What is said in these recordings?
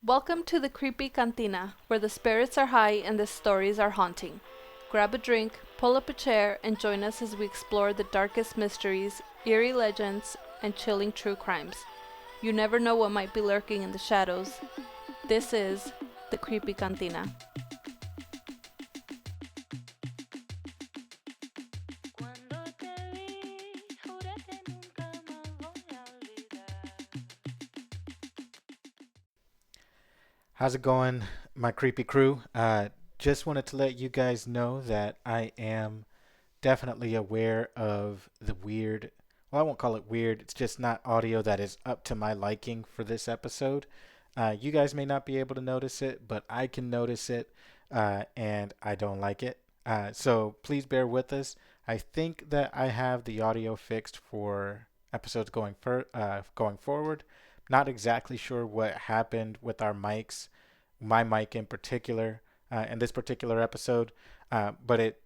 Welcome to the Creepy Cantina, where the spirits are high and the stories are haunting. Grab a drink, pull up a chair, and join us as we explore the darkest mysteries, eerie legends, and chilling true crimes. You never know what might be lurking in the shadows. This is the Creepy Cantina. How's it going, my creepy crew? Just wanted to let you guys know that I am definitely aware of the weird. Well, I won't call it weird. It's just not audio that is up to my liking for this episode. You guys may not be able to notice it, but I can notice it, and I don't like it. So please bear with us. I think that I have the audio fixed for episodes going forward. Not exactly sure what happened with our mics, my mic in particular, in this particular episode, but it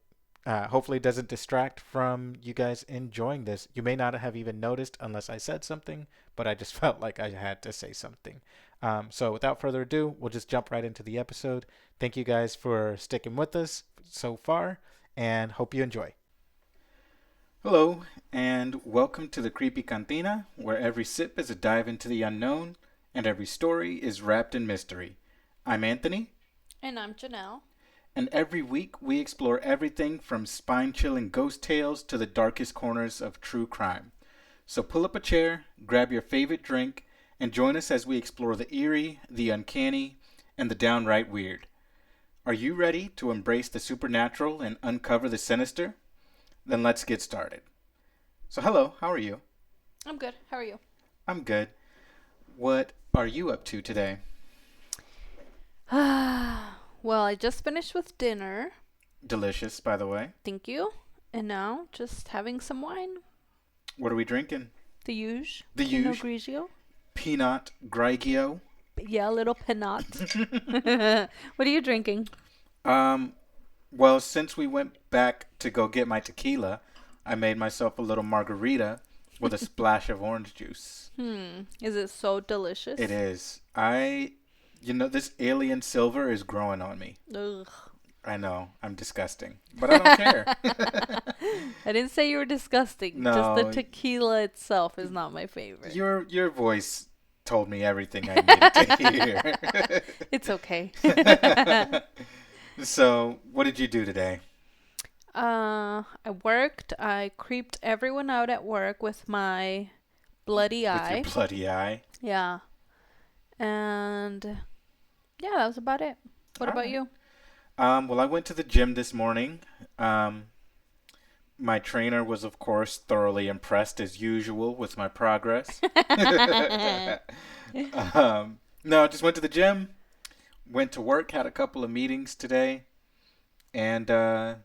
hopefully doesn't distract from you guys enjoying this. You may not have even noticed unless I said something, but I just felt like I had to say something. So without further ado, we'll just jump right into the episode. Thank you guys for sticking with us so far, and hope you enjoy. Hello, and welcome to the Creepy Cantina, where every sip is a dive into the unknown, and every story is wrapped in mystery. I'm Anthony. And I'm Janel. And every week we explore everything from spine-chilling ghost tales to the darkest corners of true crime. So pull up a chair, grab your favorite drink, and join us as we explore the eerie, the uncanny, and the downright weird. Are you ready to embrace the supernatural and uncover the sinister? Then let's get started. So hello, how are you? I'm good. How are you? I'm good. What are you up to today? Well, I just finished with dinner. Delicious, by the way. Thank you. And now, just having some wine. What are we drinking? The huge. The Pinot huge. Grigio. Pinot Grigio. Yeah, a little pinot. What are you drinking? Well, since we went back to go get my tequila, I made myself a little margarita with a splash of orange juice. Is it so delicious? It is. This alien silver is growing on me. Ugh. I know, I'm disgusting, but I don't care. I didn't say you were disgusting. No. Just the tequila itself is not my favorite. Your voice told me everything I needed to hear. It's okay. So, what did you do today? I worked. I creeped everyone out at work with my bloody eye. With your bloody eye? Yeah. And yeah, that was about it. What about you? Well, I went to the gym this morning. My trainer was, of course, thoroughly impressed as usual with my progress. No, I just went to the gym, went to work, had a couple of meetings today, and that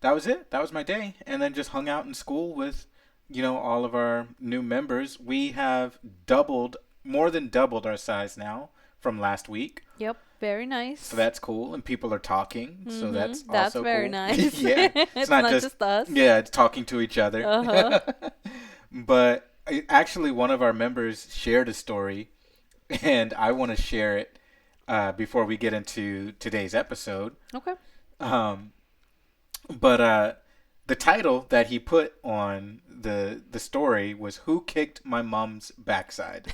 was it. That was my day. And then just hung out in school with, all of our new members. We have more than doubled our size now from last week. Yep, very nice. So that's cool, and people are talking, so that's also That's very cool. nice. Yeah, It's not just us. Yeah, it's talking to each other. Uh-huh. But actually, one of our members shared a story, and I want to share it before we get into today's episode. Okay. But the title that he put on the story was "Who Kicked My Mom's Backside?"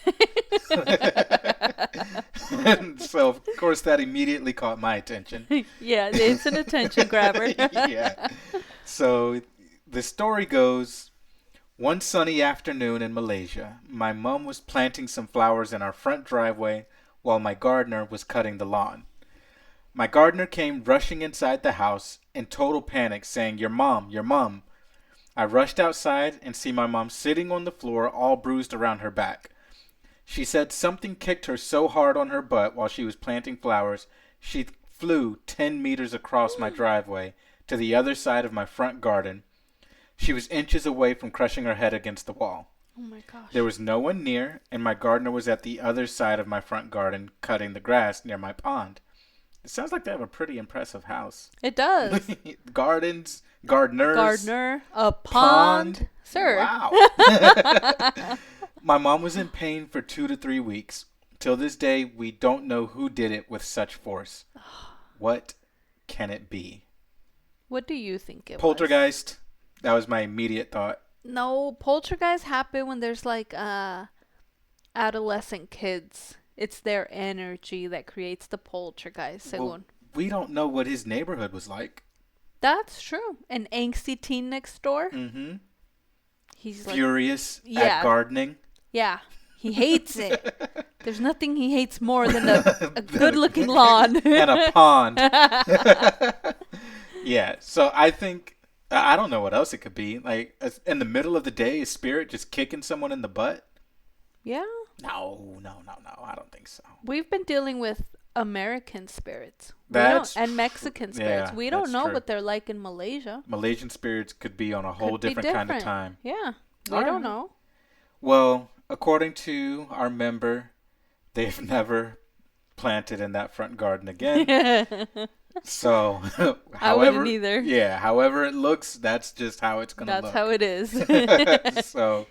And so, of course, that immediately caught my attention. Yeah, it's an attention grabber. Yeah. So the story goes, one sunny afternoon in Malaysia, my mom was planting some flowers in our front driveway while my gardener was cutting the lawn. My gardener came rushing inside the house in total panic, saying, "Your mom, your mom." I rushed outside and see my mom sitting on the floor, all bruised around her back. She said something kicked her so hard on her butt while she was planting flowers, she flew 10 meters across my driveway to the other side of my front garden. She was inches away from crushing her head against the wall. Oh my gosh. There was no one near, and my gardener was at the other side of my front garden cutting the grass near my pond. It sounds like they have a pretty impressive house. It does. Gardens, gardeners. Gardener, a pond. Sir. Wow. My mom was in pain for 2 to 3 weeks. till this day, we don't know who did it with such force. What can it be? What do you think it was? Poltergeist. That was my immediate thought. No, poltergeist happen when there's like adolescent kids. It's their energy that creates the poltergeist, Well, según. we don't know what his neighborhood was like. That's true. An angsty teen next door. Mm-hmm. He's like, Furious yeah. at gardening. yeah, he hates it. There's nothing he hates more than a good-looking lawn. And a pond. Yeah, so I think, I don't know what else it could be. Like, in the middle of the day, a spirit just kicking someone in the butt? Yeah. No. I don't think so. We've been dealing with American spirits. And Mexican spirits. Yeah, We don't that's know true. what they're like in Malaysia. Malaysian spirits could be on a whole Could be different kind of time. Yeah. We All don't right. know. Well, according to our member, they've never planted in that front garden again. So, I wouldn't either. Yeah, however it looks, that's just how it's going to look. That's how it is. So,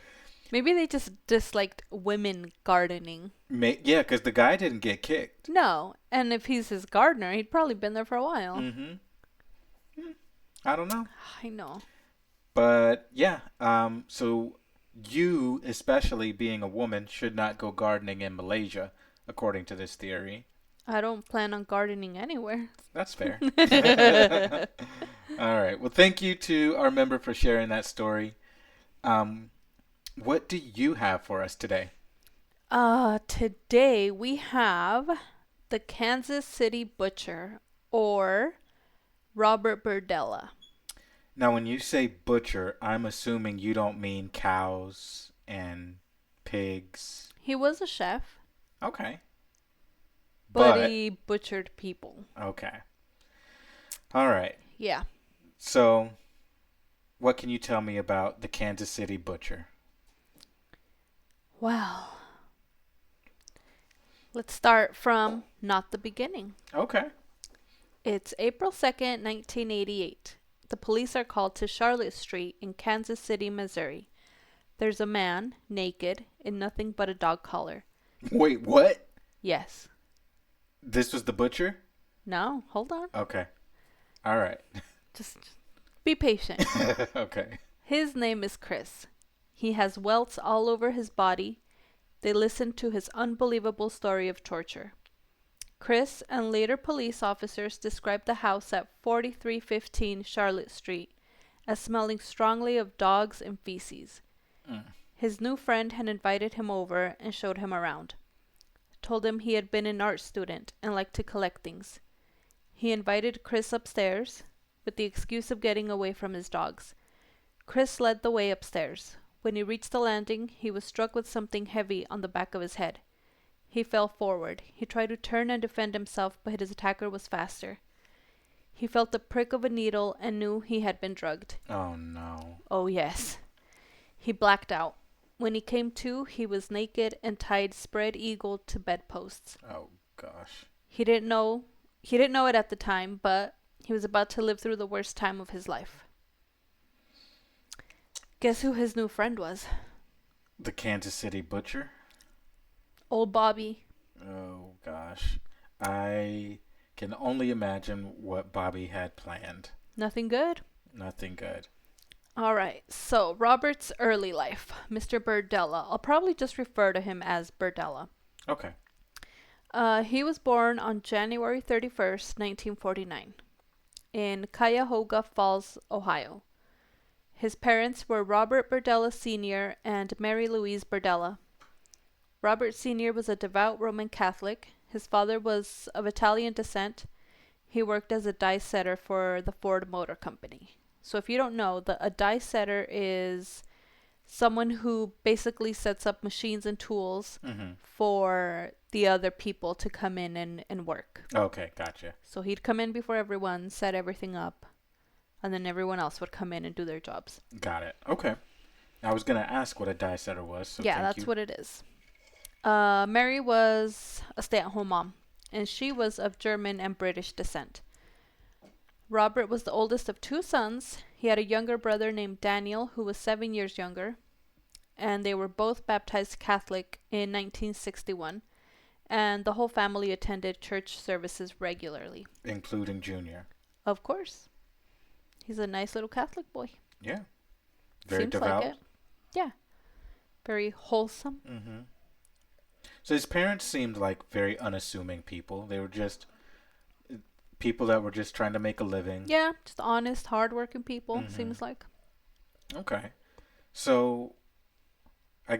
Maybe they just disliked women gardening. yeah, because the guy didn't get kicked. No. And if he's his gardener, he'd probably been there for a while. Mm-hmm. I don't know. I know. But, yeah, so you, especially being a woman, should not go gardening in Malaysia, according to this theory. I don't plan on gardening anywhere. That's fair. All right. Well, thank you to our member for sharing that story. What do you have for us today? Today we have the Kansas City Butcher, or Robert Berdella. Now, when you say butcher, I'm assuming you don't mean cows and pigs. He was a chef, Okay. but he butchered people. Okay. All right. Yeah. So, what can you tell me about the Kansas City Butcher? Well, let's start from not the beginning. Okay. It's April 2nd, 1988. The police are called to Charlotte Street in Kansas City, Missouri. There's a man, naked, in nothing but a dog collar. Wait, what? Yes. This was the butcher? No, hold on. Okay. All right. Just be patient. Okay. His name is Chris. He has welts all over his body. They listen to his unbelievable story of torture. Chris and later police officers described the house at 4315 Charlotte Street as smelling strongly of dogs and feces. His new friend had invited him over and showed him around. Told him he had been an art student and liked to collect things. He invited Chris upstairs with the excuse of getting away from his dogs. Chris led the way upstairs. When he reached the landing, he was struck with something heavy on the back of his head. He fell forward. He tried to turn and defend himself, but his attacker was faster. He felt the prick of a needle and knew he had been drugged. Oh, no. Oh, yes. He blacked out. When he came to, he was naked and tied spread-eagled to bedposts. Oh, gosh. He didn't know it at the time, but he was about to live through the worst time of his life. Guess who his new friend was? The Kansas City Butcher? Old Bobby. Oh, gosh. I can only imagine what Bobby had planned. Nothing good? Nothing good. All right, so Robert's early life, Mr. Berdella. I'll probably just refer to him as Berdella. Okay. He was born on January 31st, 1949, in Cuyahoga Falls, Ohio. His parents were Robert Berdella Sr. and Mary Louise Berdella. Robert Sr. was a devout Roman Catholic. His father was of Italian descent. He worked as a die setter for the Ford Motor Company. So if you don't know, a die setter is someone who basically sets up machines and tools for the other people to come in and work. Okay, gotcha. So he'd come in before everyone, set everything up, and then everyone else would come in and do their jobs. Got it. Okay. I was going to ask what a die setter was, so yeah, thank that's you. what it is. Mary was a stay-at-home mom, and she was of German and British descent. Robert was the oldest of two sons. He had a younger brother named Daniel, who was 7 years younger, and they were both baptized Catholic in 1961. and the whole family attended church services regularly. Including Junior. Of course. He's a nice little Catholic boy. Yeah. Very Seems devout. like it. Yeah. Very wholesome. Mm-hmm. So his parents seemed like very unassuming people. They were just people that were just trying to make a living. Yeah, just honest, hardworking people, Mm-hmm. seems like. Okay. So I'll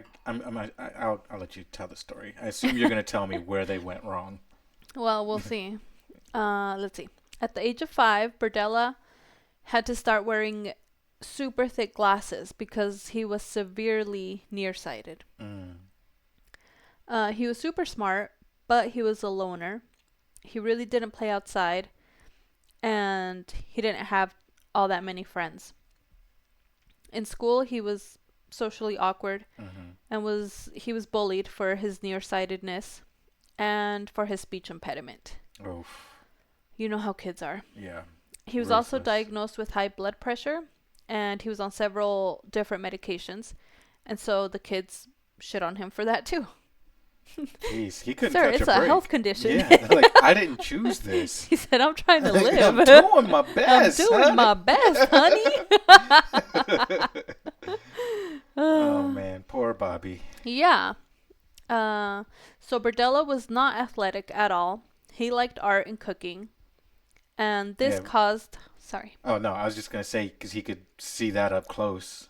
let you tell the story. I assume you're going to tell me where they went wrong. Well, we'll see. Let's see. At the age of 5, Berdella had to start wearing super thick glasses because he was severely nearsighted. Mm. He was super smart, but he was a loner. He really didn't play outside, and he didn't have all that many friends. In school, he was socially awkward, Mm-hmm. and he was bullied for his nearsightedness and for his speech impediment. Oof. You know how kids are. Yeah. He was also Ruthless. diagnosed with high blood pressure, and he was on several different medications, and so the kids shit on him for that too. Jeez, he couldn't Sir, catch it's a a break. health condition. Yeah, like I didn't choose this. He said, I'm trying to live. I'm doing my best. I'm doing my best, honey. Oh man, poor Bobby. Yeah. So Berdella was not athletic at all. He liked art and cooking. And this Yeah. caused... Sorry. Oh no, I was just gonna say because he could see that up close,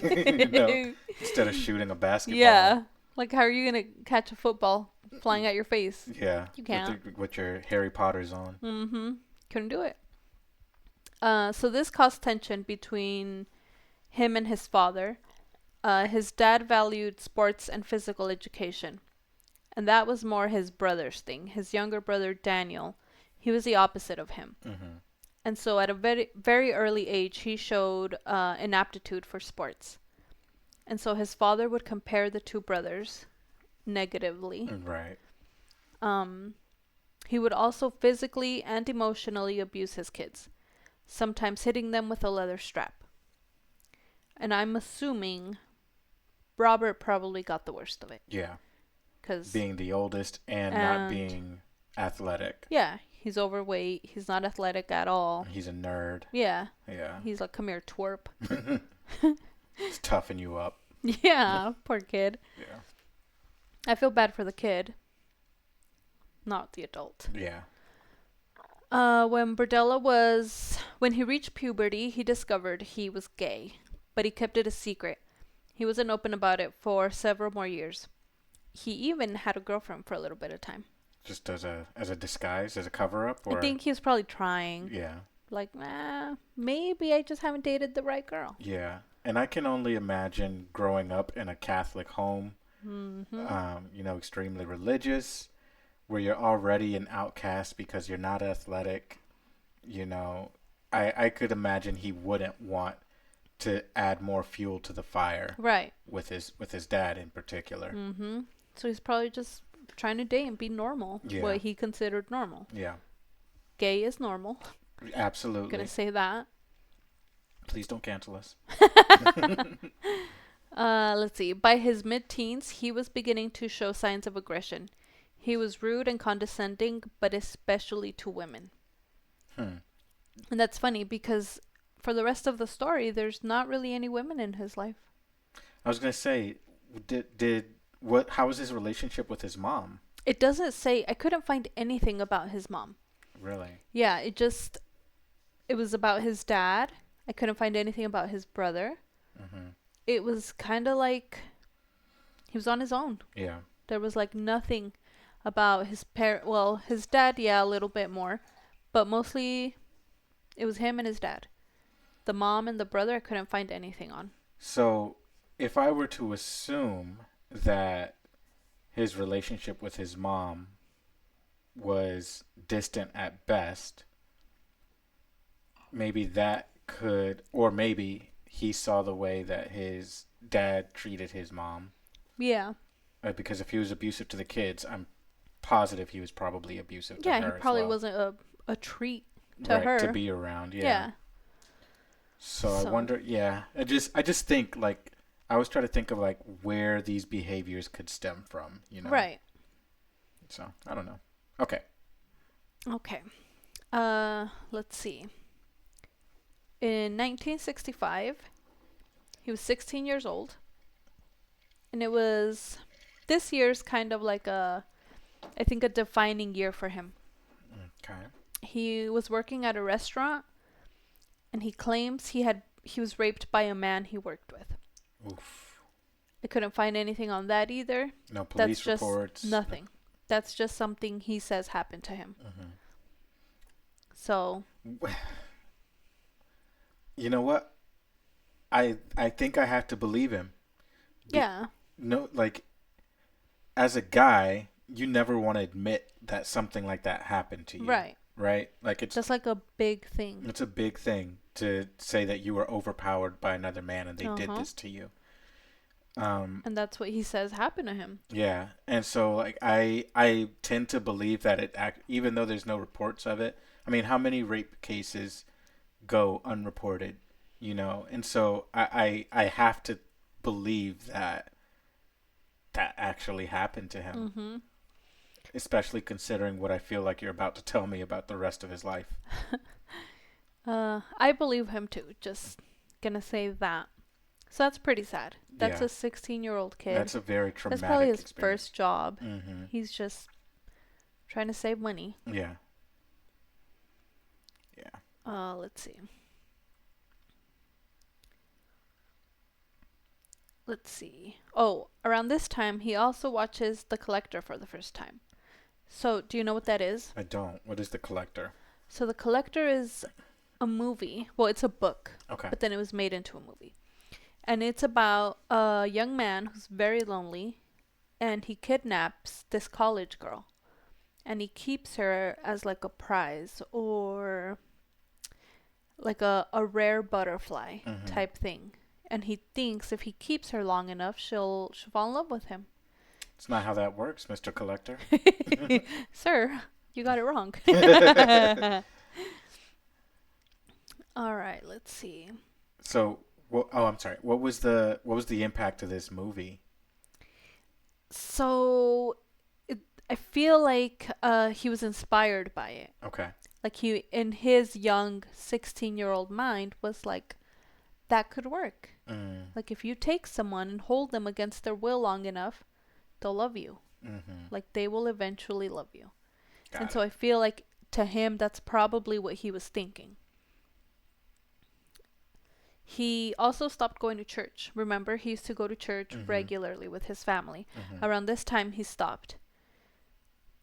you know, instead of shooting a basketball. Yeah. Like, how are you going to catch a football flying at your face? Yeah. You can't. With your Harry Potters on. Mm-hmm. Couldn't do it. So this caused tension between him and his father. His dad valued sports and physical education. And that was more his brother's thing. His younger brother, Daniel, he was the opposite of him. Mm-hmm. And so at a very, very early age, he showed an aptitude for sports. And so his father would compare the two brothers negatively. Right. He would also physically and emotionally abuse his kids, sometimes hitting them with a leather strap. And I'm assuming Robert probably got the worst of it. Yeah. 'Cause Being the oldest and not being athletic. yeah, he's overweight. He's not athletic at all. He's a nerd. Yeah. Yeah. He's like, come here, twerp. It's toughen you up. Yeah, poor kid. Yeah. I feel bad for the kid, not the adult. Yeah. When he reached puberty, he discovered he was gay, but he kept it a secret. He wasn't open about it for several more years. He even had a girlfriend for a little bit of time. Just as a disguise, as a cover up, or I think he was probably trying. yeah. Like, maybe I just haven't dated the right girl. Yeah. And I can only imagine growing up in a Catholic home, Mm-hmm. extremely religious, where you're already an outcast because you're not athletic. I could imagine he wouldn't want to add more fuel to the fire Right. with his dad in particular. Mm-hmm. So he's probably just trying to date and be normal. Yeah. What he considered normal. Yeah, Gay is normal. absolutely. Gonna say that. Please don't cancel us. Let's see. By his mid-teens, he was beginning to show signs of aggression. He was rude and condescending, but especially to women. And that's funny because for the rest of the story, there's not really any women in his life. I was gonna say, how was his relationship with his mom? It doesn't say. I couldn't find anything about his mom. Really? Yeah, it was about his dad. I couldn't find anything about his brother. Mm-hmm. It was kind of like he was on his own. Yeah. There was like nothing about his his dad, yeah, a little bit more, but mostly it was him and his dad. The mom and the brother, I couldn't find anything on. So, if I were to assume that his relationship with his mom was distant at best, maybe that could, or maybe he saw the way that his dad treated his mom. Yeah. Because if he was abusive to the kids, I'm positive he was probably abusive to her. Yeah, he probably as well. wasn't a treat to Right, her. to be around. Yeah. Yeah. So I wonder. Yeah, I just think like I always try to think of like where these behaviors could stem from. Right. So I don't know. Okay. Okay. Let's see. In 1965, he was 16 years old, and it was this year's kind of like I think a defining year for him. Okay. He was working at a restaurant, and he claims he was raped by a man he worked with. Oof. I couldn't find anything on that either. No That's police just reports. nothing. That's just something he says happened to him. Mm-hmm. So, You know what? I think I have to believe him. yeah. No, like as a guy, you never want to admit that something like that happened to you. Right. Right? Like That's like a big thing. it's a big thing to say that you were overpowered by another man and they did this to you. And that's what he says happened to him. Yeah, and so like I tend to believe that even though there's no reports of it. I mean, how many rape cases go unreported, you know? And so I have to believe that that actually happened to him. Mm-hmm. Especially considering what I feel like you're about to tell me about the rest of his life. I believe him too. Just gonna say that. So that's pretty sad. That's Yeah. a 16-year-old kid. That's a very traumatic That's probably his experience. first job. Mm-hmm. He's just trying to save money. Yeah. Yeah. Let's see. Let's see. Oh, around this time, he also watches The Collector for the first time. So, do you know what that is? I don't. What is The Collector? So, The Collector is a movie. Well, it's a book, Okay. but then it was made into a movie. And it's about a young man who's very lonely, and he kidnaps this college girl. And he keeps her as like a prize or like a rare butterfly Mm-hmm. type thing. And he thinks if he keeps her long enough, she'll fall in love with him. It's not how that works, Mr. Collector. Sir, you got it wrong. All right, let's see. So, I'm sorry. What was the impact of this movie? So, I feel like he was inspired by it. Okay. Like he, in his young 16-year-old mind, was like, that could work. Like if you take someone and hold them against their will long enough, they'll love you. Mm-hmm. Like they will eventually love you. Got it. So I feel like to him, that's probably what he was thinking. He also stopped going to church. Remember, he used to go to church regularly with his family. Mm-hmm. Around this time, he stopped.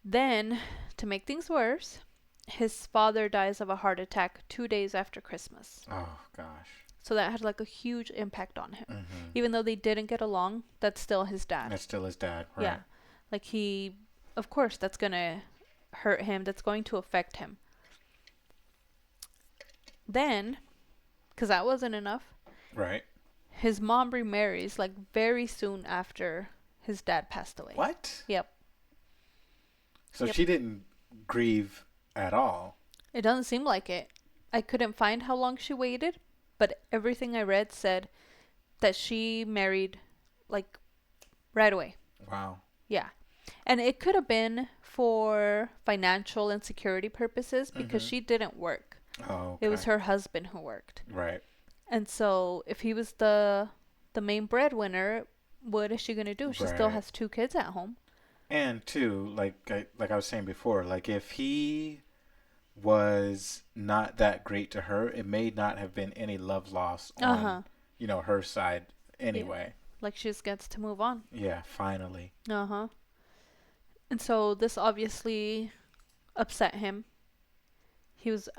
Then, to make things worse, his father dies of a heart attack 2 days after Christmas. Oh gosh. So that had like a huge impact on him. Mm-hmm. Even though they didn't get along, that's still his dad. That's still his dad, right? Yeah. Like of course, that's going to hurt him. That's going to affect him. Then, because that wasn't enough, Right. his mom remarries like very soon after his dad passed away. What? Yep. So Yep. she didn't grieve at all. It doesn't seem like it. I couldn't find how long she waited, but everything I read said that she married like right away. Wow. Yeah. And it could have been for financial and security purposes because she didn't work. Oh, okay. It was her husband who worked. Right. And so if he was the main breadwinner, what is she going to do? She still Right. has 2 kids at home. And two, like I was saying before, like if he was not that great to her, it may not have been any love loss on her side anyway. Like she just gets to move on. Yeah, finally. And so this obviously upset him. He was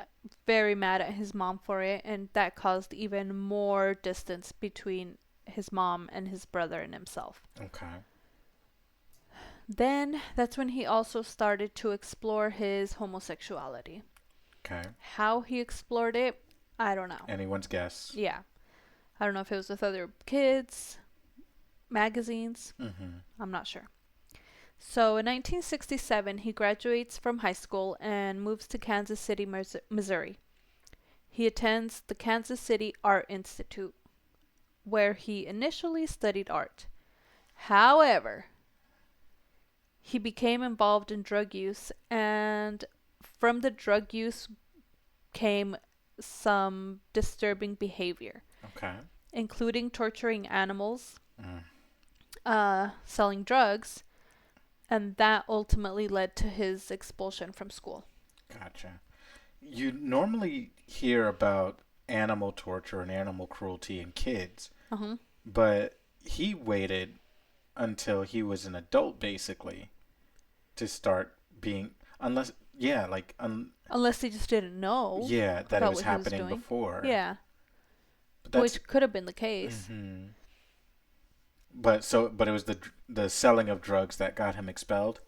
very mad at his mom for it, and that caused even more distance between his mom and his brother and himself. Okay. Then that's when he also started to explore his homosexuality. Okay. How he explored it, I don't know. Anyone's guess. Yeah. I don't know if it was with other kids, magazines. I'm not sure. So in 1967, he graduates from high school and moves to Kansas City, Missouri. He attends the Kansas City Art Institute, where he initially studied art. However, he became involved in drug use, and from the drug use came some disturbing behavior, Okay. including torturing animals, Mm, selling drugs, and that ultimately led to his expulsion from school. gotcha. You normally hear about animal torture and animal cruelty in kids, Uh-huh. but he waited until he was an adult, basically, to start being, unless, yeah, like, Unless he just didn't know yeah, that it about was what he was happening doing. before. Yeah, But that's, which could have been the case. hmm but it was the selling of drugs that got him expelled,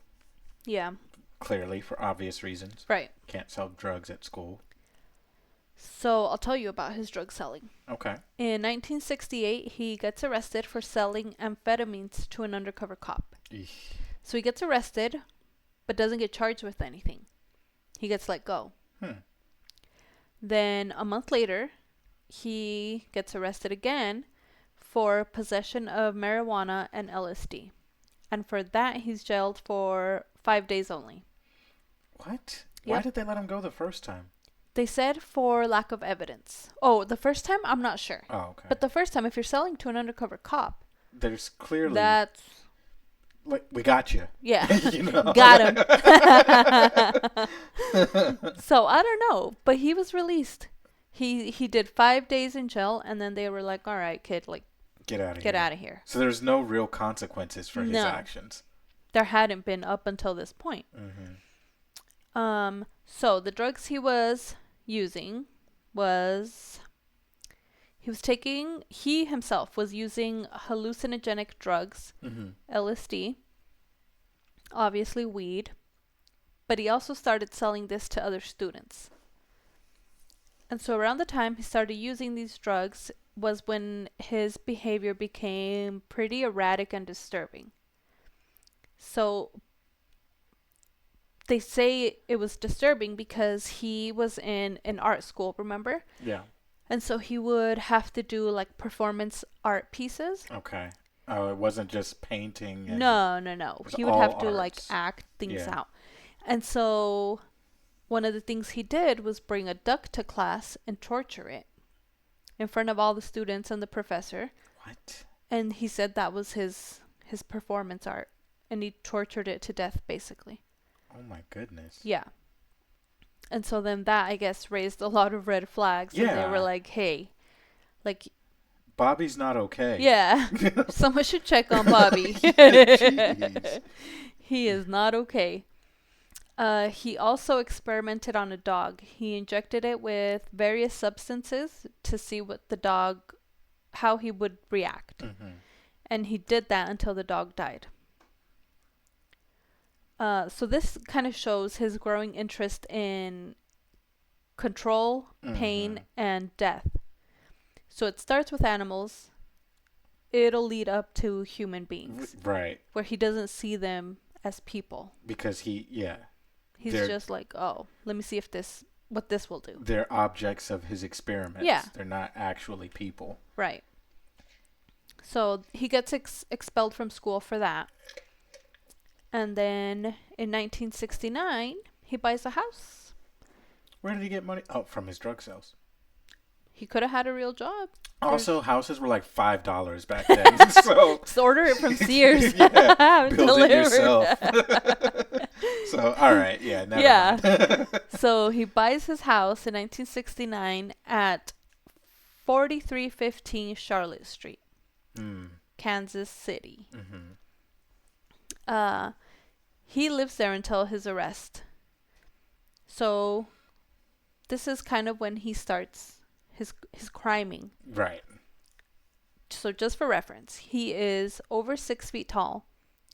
Yeah, clearly, for obvious reasons. right. Can't sell drugs at school. So I'll tell you about his drug selling. Okay. In 1968, he gets arrested for selling amphetamines to an undercover cop. Eesh. So he gets arrested, but doesn't get charged with anything. He gets let go. Hmm. Then a month later, he gets arrested again for possession of marijuana and LSD. And for that, he's jailed for 5 days only. What? Why Yep. did they let him go the first time? They said for lack of evidence. Oh, the first time? I'm not sure. Oh, okay. But the first time, if you're selling to an undercover cop, There's clearly, that's, like, we got you. yeah, You know? got him. So I don't know, but he was released. He did 5 days in jail, and then they were like, all right, kid, like, Get out of get here. out of here. So there's no real consequences for his No. actions. There hadn't been up until this point. Mm-hmm. So the drugs he was using was he himself was using hallucinogenic drugs, Mm-hmm. LSD, obviously weed, but he also started selling this to other students. And so around the time he started using these drugs was when his behavior became pretty erratic and disturbing. So they say it was disturbing because he was in an art school, remember? Yeah. And so he would have to do like performance art pieces. Okay. Oh, it wasn't just painting. And No. was He would all have to like arts. act things Yeah. out. And so one of the things he did was bring a duck to class and torture it in front of all the students and the professor. What? And he said that was his performance art. And he tortured it to death, basically. Oh my goodness. Yeah. And so then that, I guess, raised a lot of red flags. And they Yeah. were like, hey, like, Bobby's not okay. yeah, someone should check on Bobby. Jeez. He is not okay. He also experimented on a dog. He injected it with various substances to see how he would react. Mm-hmm. And he did that until the dog died. So this kind of shows his growing interest in control, pain, Mm-hmm. and death. So it starts with animals. It'll lead up to human beings, Right. where he doesn't see them as people. Because He's They're- just like, oh, let me see what this will do. they're objects of his experiments. Yeah. They're not actually people. Right. So he gets expelled from school for that. And then in 1969, he buys a house. Where did he get money? Oh, from his drug sales. He could have had a real job. Also, houses were like $5 back then. So Just order it from Sears. yeah, Have it build it delivered. yourself. So, all right, yeah, never Yeah. mind. So he buys his house in 1969 at 4315 Charlotte Street, Kansas City. Mm-hmm. He lives there until his arrest. So this is kind of when he starts his criming. Right. So just for reference, he is over 6 feet tall,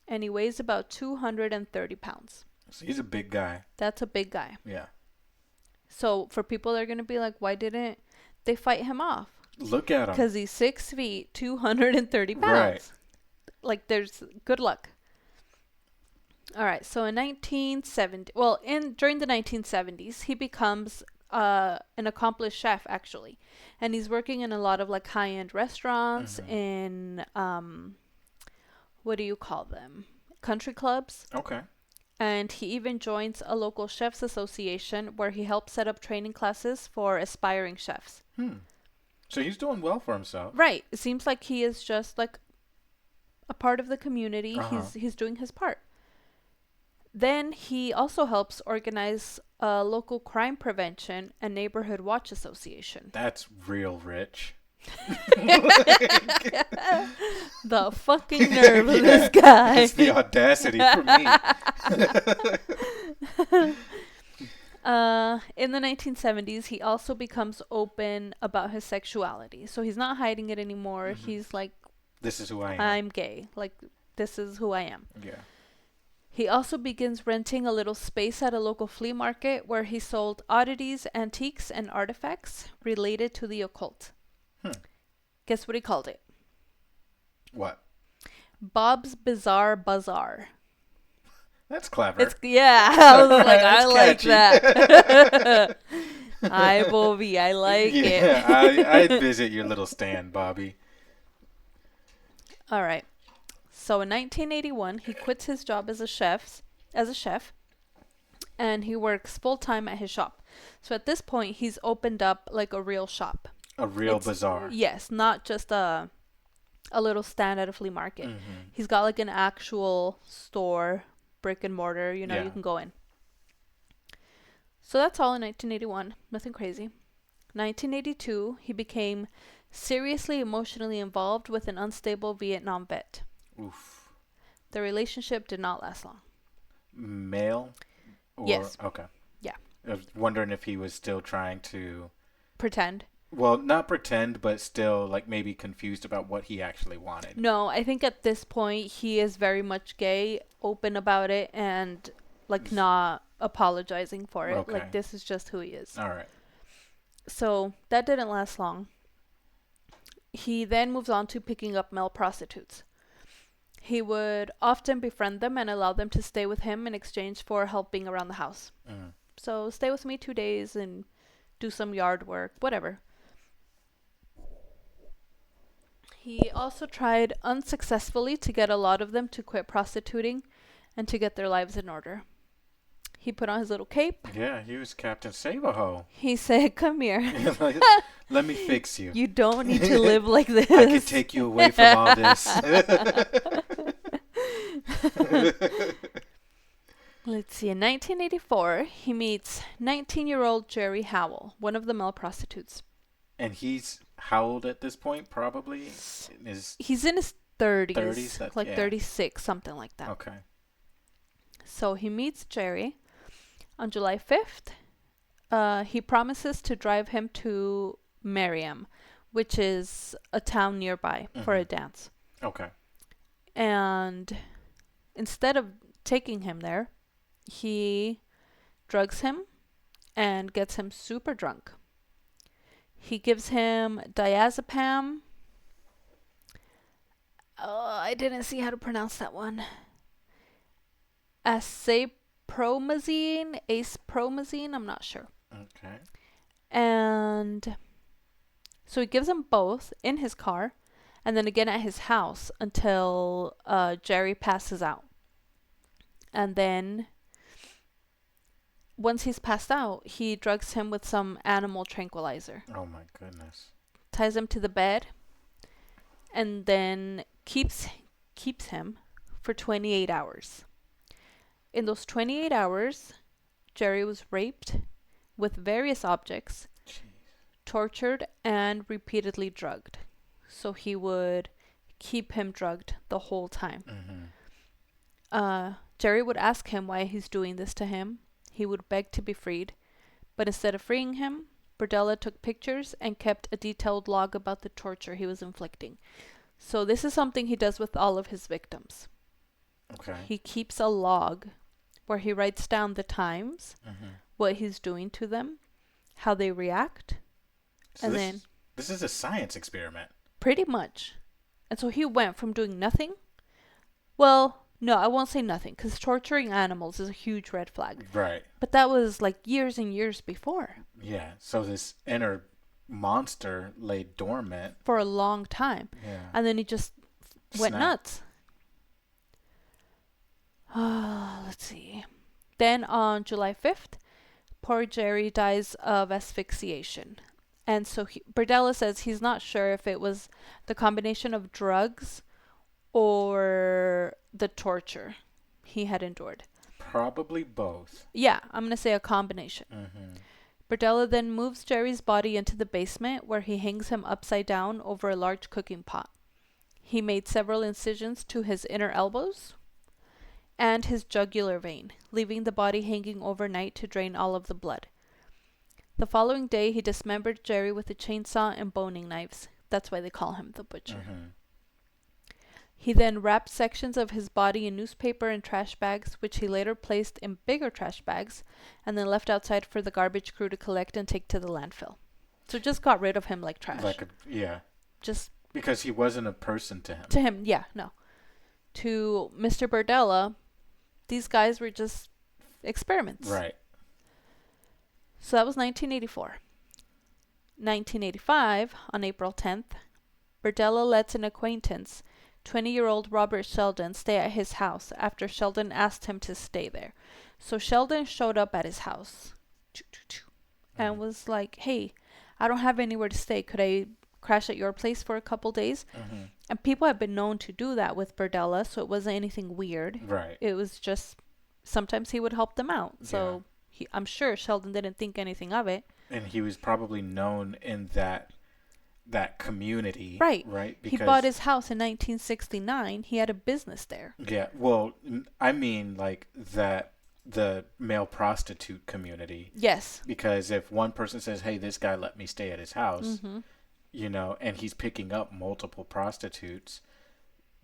and he weighs about 230 pounds. So he's a big guy. That's a big guy. Yeah. So for people that are going to be like, why didn't they fight him off? Look at him. Because he's 6 feet, 230 pounds. Right. Like, there's good luck. All right. So in 1970, during the 1970s, he becomes an accomplished chef, actually. And he's working in a lot of like high-end restaurants in, what do you call them? country clubs, Okay. and he even joins a local chefs association where he helps set up training classes for aspiring chefs. So he's doing well for himself. Right. It seems like he is just like a part of the community. Uh-huh. He's doing his part. Then he also helps organize a local crime prevention and neighborhood watch association. That's real rich. The fucking nerve of this guy. It's the audacity for me. In the 1970s, he also becomes open about his sexuality. So he's not hiding it anymore. He's like, This is who I am. I'm gay. Like, this is who I am. Yeah. He also begins renting a little space at a local flea market where he sold oddities, antiques, and artifacts related to the occult. Guess what he called it? What? Bob's Bizarre Bazaar. That's clever. Yeah, I was like, I like catchy. that. Hi, Bobby, I like it. Yeah, I'd visit your little stand, Bobby. All right. So in 1981, he quits his job as a chef, and he works full time at his shop. So at this point, he's opened up like a real shop. A real bazaar. Yes, not just a little stand at a flea market. He's got like an actual store, brick and mortar, you Yeah. can go in. So that's all in 1981. Nothing crazy. 1982, he became seriously emotionally involved with an unstable Vietnam vet. Oof. The relationship did not last long. Male? Or, Yes. Okay. Yeah. I was wondering if he was still trying to... Pretend. Well, not pretend, but still, like, maybe confused about what he actually wanted. No, I think at this point, he is very much gay, open about it, and, like, not apologizing for it. Okay. Like, this is just who he is. All right. So, that didn't last long. He then moves on to picking up male prostitutes. He would often befriend them and allow them to stay with him in exchange for helping around the house. So, stay with me 2 days and do some yard work, whatever. He also tried unsuccessfully to get a lot of them to quit prostituting and to get their lives in order. He put on his little cape. Yeah, he was Captain Save-A-Ho. He said, come here. Like, let me fix you. You don't need to live like this. I can take you away from all this. Let's see. In 1984, he meets 19-year-old Jerry Howell, one of the male prostitutes. And he's how old at this point? Probably He's in his 30s. 30s? Like Yeah. 36, something like that. Okay. So he meets Jerry on July 5th. He promises to drive him to Merriam, which is a town nearby, for a dance. Okay. And instead of taking him there, he drugs him and gets him super drunk. He gives him diazepam. I didn't see how to pronounce that one. Acepromazine, I'm not sure. Okay. And so he gives them both in his car and then again at his house until Jerry passes out. And then once he's passed out, he drugs him with some animal tranquilizer. Oh my goodness. Ties him to the bed and then keeps him for 28 hours. In those 28 hours, Jerry was raped with various objects, tortured, and repeatedly drugged. So he would keep him drugged the whole time. Jerry would ask him why he's doing this to him. He would beg to be freed. But instead of freeing him, Berdella took pictures and kept a detailed log about the torture he was inflicting. So this is something he does with all of his victims. Okay. He keeps a log where he writes down the times, what he's doing to them, how they react, So and this then this is a science experiment. pretty much. And so he went from doing nothing. Well, no, I won't say nothing, because torturing animals is a huge red flag. Right. But that was like years and years before. Yeah. So this inner monster lay dormant. For a long time. Yeah. And then he just went Snap. nuts. Let's see. Then on July 5th, poor Jerry dies of asphyxiation. And so Berdella says he's not sure if it was the combination of drugs or the torture he had endured. Probably both. Yeah, I'm going to say a combination. Mm-hmm. Berdella then moves Jerry's body into the basement where he hangs him upside down over a large cooking pot. He made several incisions to his inner elbows and his jugular vein, leaving the body hanging overnight to drain all of the blood. The following day, he dismembered Jerry with a chainsaw and boning knives. That's why they call him the butcher. Mm-hmm. He then wrapped sections of his body in newspaper and trash bags, which he later placed in bigger trash bags, and then left outside for the garbage crew to collect and take to the landfill. So just got rid of him like trash. Yeah. Just because he wasn't a person to him. To him, yeah, no. To Mr. Berdella, these guys were just experiments. Right. So that was 1984. 1985, on April 10th, Berdella lets an acquaintance, 20-year-old Robert Sheldon, stay at his house after Sheldon asked him to stay there. So Sheldon showed up at his house and was like, hey, I don't have anywhere to stay. Could I crash at your place for a couple days? Mm-hmm. And people have been known to do that with Berdella, so it wasn't anything weird. Right. It was just sometimes he would help them out. So I'm sure Sheldon didn't think anything of it. And he was probably known in that community. Right. Right. Because he bought his house in 1969. He had a business there. Yeah. Well, I mean, like the male prostitute community. Yes. Because if one person says, hey, this guy let me stay at his house, mm-hmm. And he's picking up multiple prostitutes,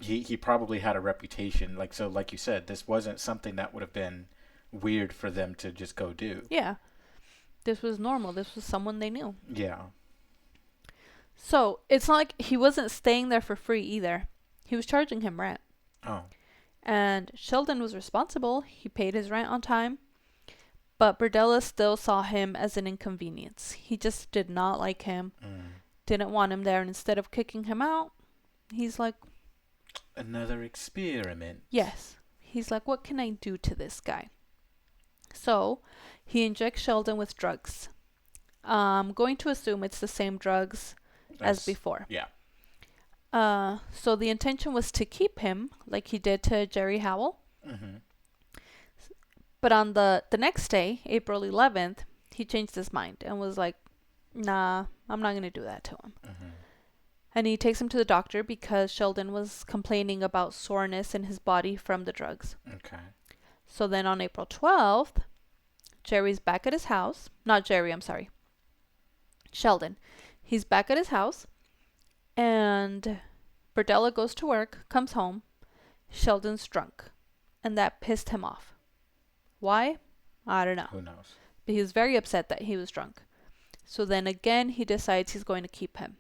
he probably had a reputation. Like you said, this wasn't something that would have been weird for them to just go do. Yeah. This was normal. This was someone they knew. Yeah. So it's not like he wasn't staying there for free either. He was charging him rent. Oh. And Sheldon was responsible. He paid his rent on time. But Berdella still saw him as an inconvenience. He just did not like him. Didn't want him there. And instead of kicking him out, he's like, another experiment. Yes. He's like, what can I do to this guy? So he injects Sheldon with drugs. I'm going to assume it's the same drugs as before. Yeah. So the intention was to keep him like he did to Jerry Howell. Mm-hmm. But on the next day, April 11th, he changed his mind and was like, nah, I'm not going to do that to him. Mm-hmm. And he takes him to the doctor because Sheldon was complaining about soreness in his body from the drugs. Okay. So then on April 12th, Jerry's back at his house. Not Jerry, I'm sorry. Sheldon. He's back at his house. And Berdella goes to work, comes home. Sheldon's drunk. And that pissed him off. Why? I don't know. Who knows? But he was very upset that he was drunk. So then again, he decides he's going to keep him.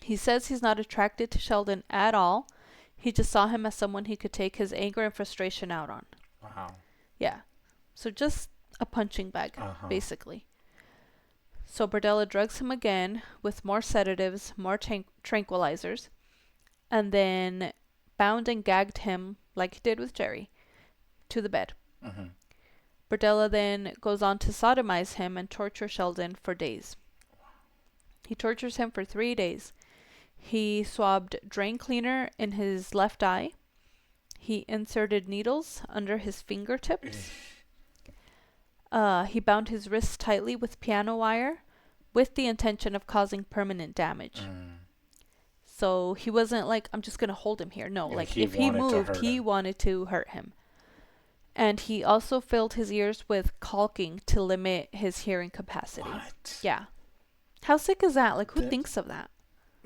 He says he's not attracted to Sheldon at all. He just saw him as someone he could take his anger and frustration out on. Wow. Yeah. So just a punching bag, basically. So Berdella drugs him again with more sedatives, more tranquilizers, and then bound and gagged him, like he did with Jerry, to the bed. Mm-hmm. Berdella then goes on to sodomize him and torture Sheldon for days. He tortures him for 3 days. He swabbed drain cleaner in his left eye. He inserted needles under his fingertips. He bound his wrists tightly with piano wire with the intention of causing permanent damage. So he wasn't like, I'm just going to hold him here. No, Yeah, like if he moved, he wanted to hurt him. And he also filled his ears with caulking to limit his hearing capacity. What? Yeah. How sick is that? Like, who thinks of that?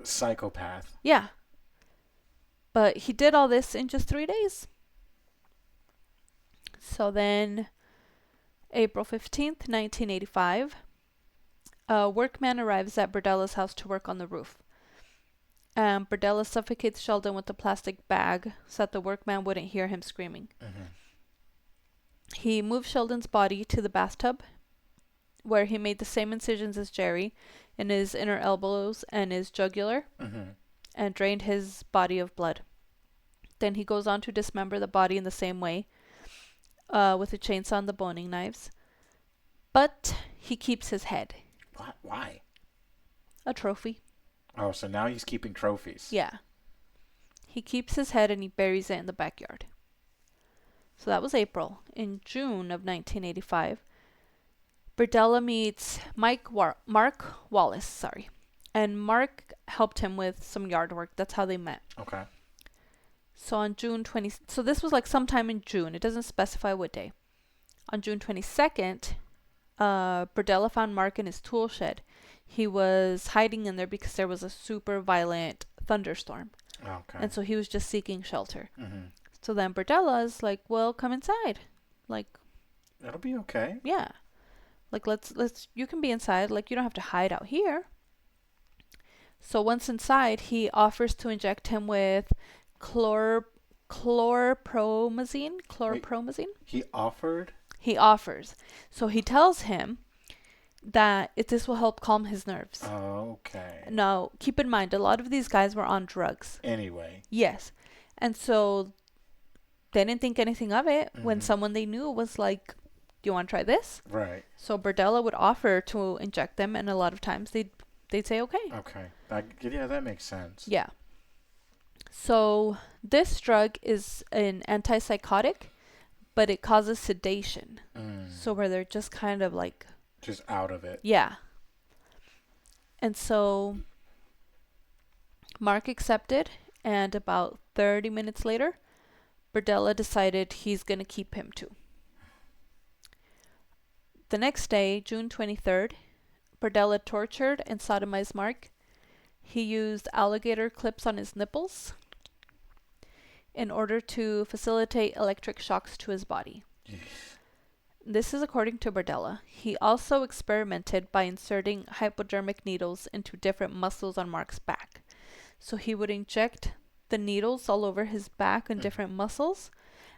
Psychopath. Yeah. But he did all this in just 3 days. So then, April 15th, 1985, a workman arrives at Berdella's house to work on the roof. Berdella suffocates Sheldon with a plastic bag so that the workman wouldn't hear him screaming. Mm-hmm. He moved Sheldon's body to the bathtub, where he made the same incisions as Jerry in his inner elbows and his jugular, Mm-hmm. and drained his body of blood. Then he goes on to dismember the body in the same way, with a chainsaw and the boning knives. But he keeps his head. What? Why? A trophy. Oh, so now he's keeping trophies. Yeah. He keeps his head and he buries it in the backyard. So that was April. In June of 1985, Berdella meets Mark Wallace, and Mark helped him with some yard work. That's how they met. Okay. So on June 20, so this was like sometime in June. It doesn't specify what day. On June 22nd, Berdella found Mark in his tool shed. He was hiding in there because there was a super violent thunderstorm. Okay. And so he was just seeking shelter. Mm-hmm. So then Berdella is like, well, come inside. Like, it'll be okay. yeah. Like, let's, you can be inside. Like, you don't have to hide out here. So once inside, he offers to inject him with chlorpromazine. He offered? He offers. So he tells him that this will help calm his nerves. Okay. Now, keep in mind, a lot of these guys were on drugs. Anyway. Yes. And so they didn't think anything of it when Mhm. someone they knew was like, do you want to try this? Right. So Berdella would offer to inject them, and a lot of times they'd say okay. Okay. Yeah, that makes sense. Yeah. So this drug is an antipsychotic, but it causes sedation. So where they're just kind of like... just out of it. Yeah. And so Mark accepted, and about 30 minutes later, Berdella decided he's going to keep him too. The next day, June 23rd, Berdella tortured and sodomized Mark. He used alligator clips on his nipples in order to facilitate electric shocks to his body. This is according to Berdella. He also experimented by inserting hypodermic needles into different muscles on Mark's back. So he would inject the needles all over his back and different muscles,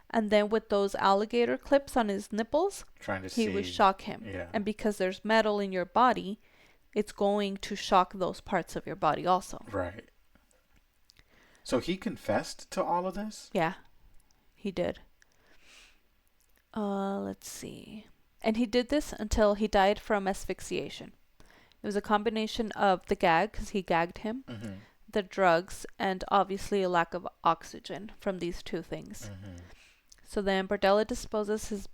and then with those alligator clips on his nipples, he would shock him. Yeah. And because there's metal in your body, it's going to shock those parts of your body also. Right. So he confessed to all of this? Yeah, he did. Let's see. And he did this until he died from asphyxiation. It was a combination of the gag, because he gagged him, the drugs, and obviously a lack of oxygen from these two things. So then Berdella disposes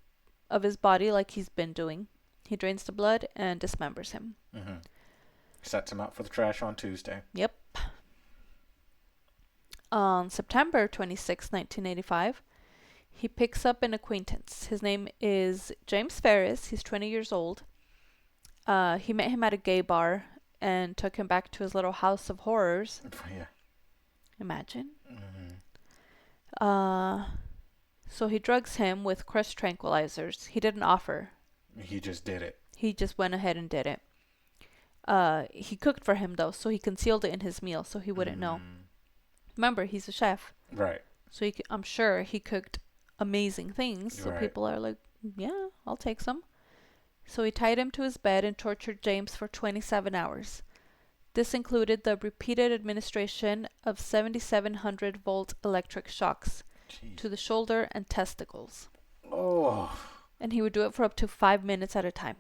of his body like he's been doing. He drains the blood and dismembers him. Sets him out for the trash on Tuesday. Yep. On September 26, 1985, he picks up an acquaintance. His name is James Ferris. He's 20 years old. He met him at a gay bar and took him back to his little house of horrors. Yeah. Imagine. So he drugs him with crushed tranquilizers. He didn't offer. He just did it. He just went ahead and did it. He cooked for him, though, so he concealed it in his meal so he wouldn't know. Remember, he's a chef. Right. So I'm sure he cooked amazing things. So people are like, yeah, I'll take some. So he tied him to his bed and tortured James for 27 hours. This included the repeated administration of 7,700 volt electric shocks to the shoulder and testicles. Oh. And he would do it for up to 5 minutes at a time.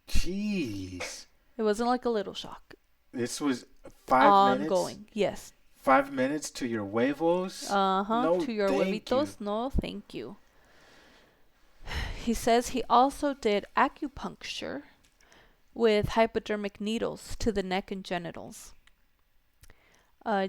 Jeez. It wasn't like a little shock. This was 5 minutes? Ongoing, yes. 5 minutes to your huevos? No, to your huevitos? you. No, thank you. He says he also did acupuncture with hypodermic needles to the neck and genitals.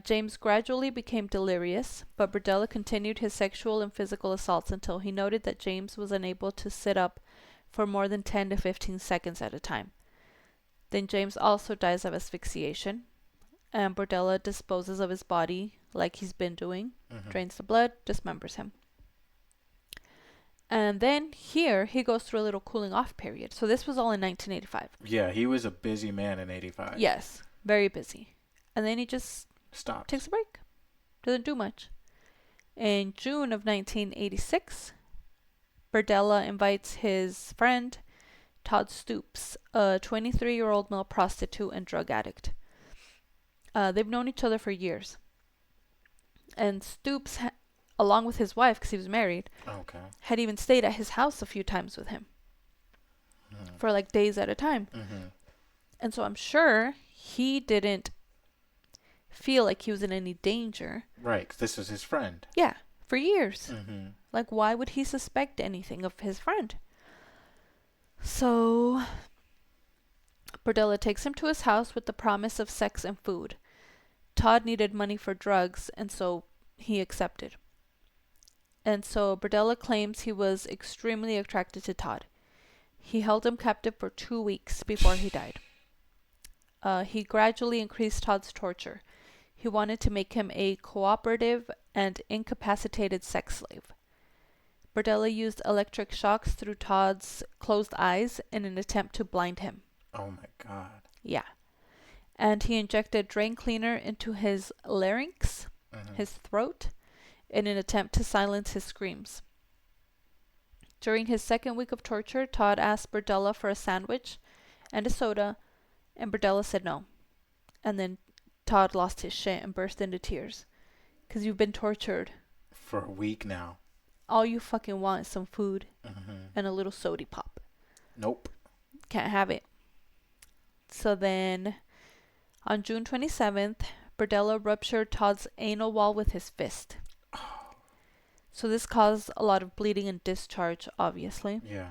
James gradually became delirious, but Berdella continued his sexual and physical assaults until he noted that James was unable to sit up for more than 10 to 15 seconds at a time. Then James also dies of asphyxiation, and Berdella disposes of his body like he's been doing, drains the blood, dismembers him. And then here he goes through a little cooling off period. So this was all in 1985. Yeah, he was a busy man in 85. Yes, very busy. And then he just stops. Takes a break. Doesn't do much. In June of 1986, Berdella invites his friend Todd Stoops, a 23-year-old male prostitute and drug addict. They've known each other for years. And Stoops along with his wife, because he was married, Okay. had even stayed at his house a few times with him for like days at a time. Mm-hmm. And so I'm sure he didn't feel like he was in any danger. Right, 'cause this was his friend. Yeah, for years. Mm-hmm. Like, why would he suspect anything of his friend? So Berdella takes him to his house with the promise of sex and food. Todd needed money for drugs, and so he accepted. And so Berdella claims he was extremely attracted to Todd. He held him captive for 2 weeks before he died. He gradually increased Todd's torture. He wanted to make him a cooperative and incapacitated sex slave. Berdella used electric shocks through Todd's closed eyes in an attempt to blind him. Oh my God. Yeah. And he injected drain cleaner into his larynx, his throat, in an attempt to silence his screams. During his second week of torture, Todd asked Berdella for a sandwich and a soda, and Berdella said no. And then Todd lost his shit and burst into tears. 'Cause you've been tortured. For a week now. All you fucking want is some food Mm-hmm. and a little sody pop. Nope. Can't have it. So then, on June 27th, Berdella ruptured Todd's anal wall with his fist. So this caused a lot of bleeding and discharge, obviously. Yeah.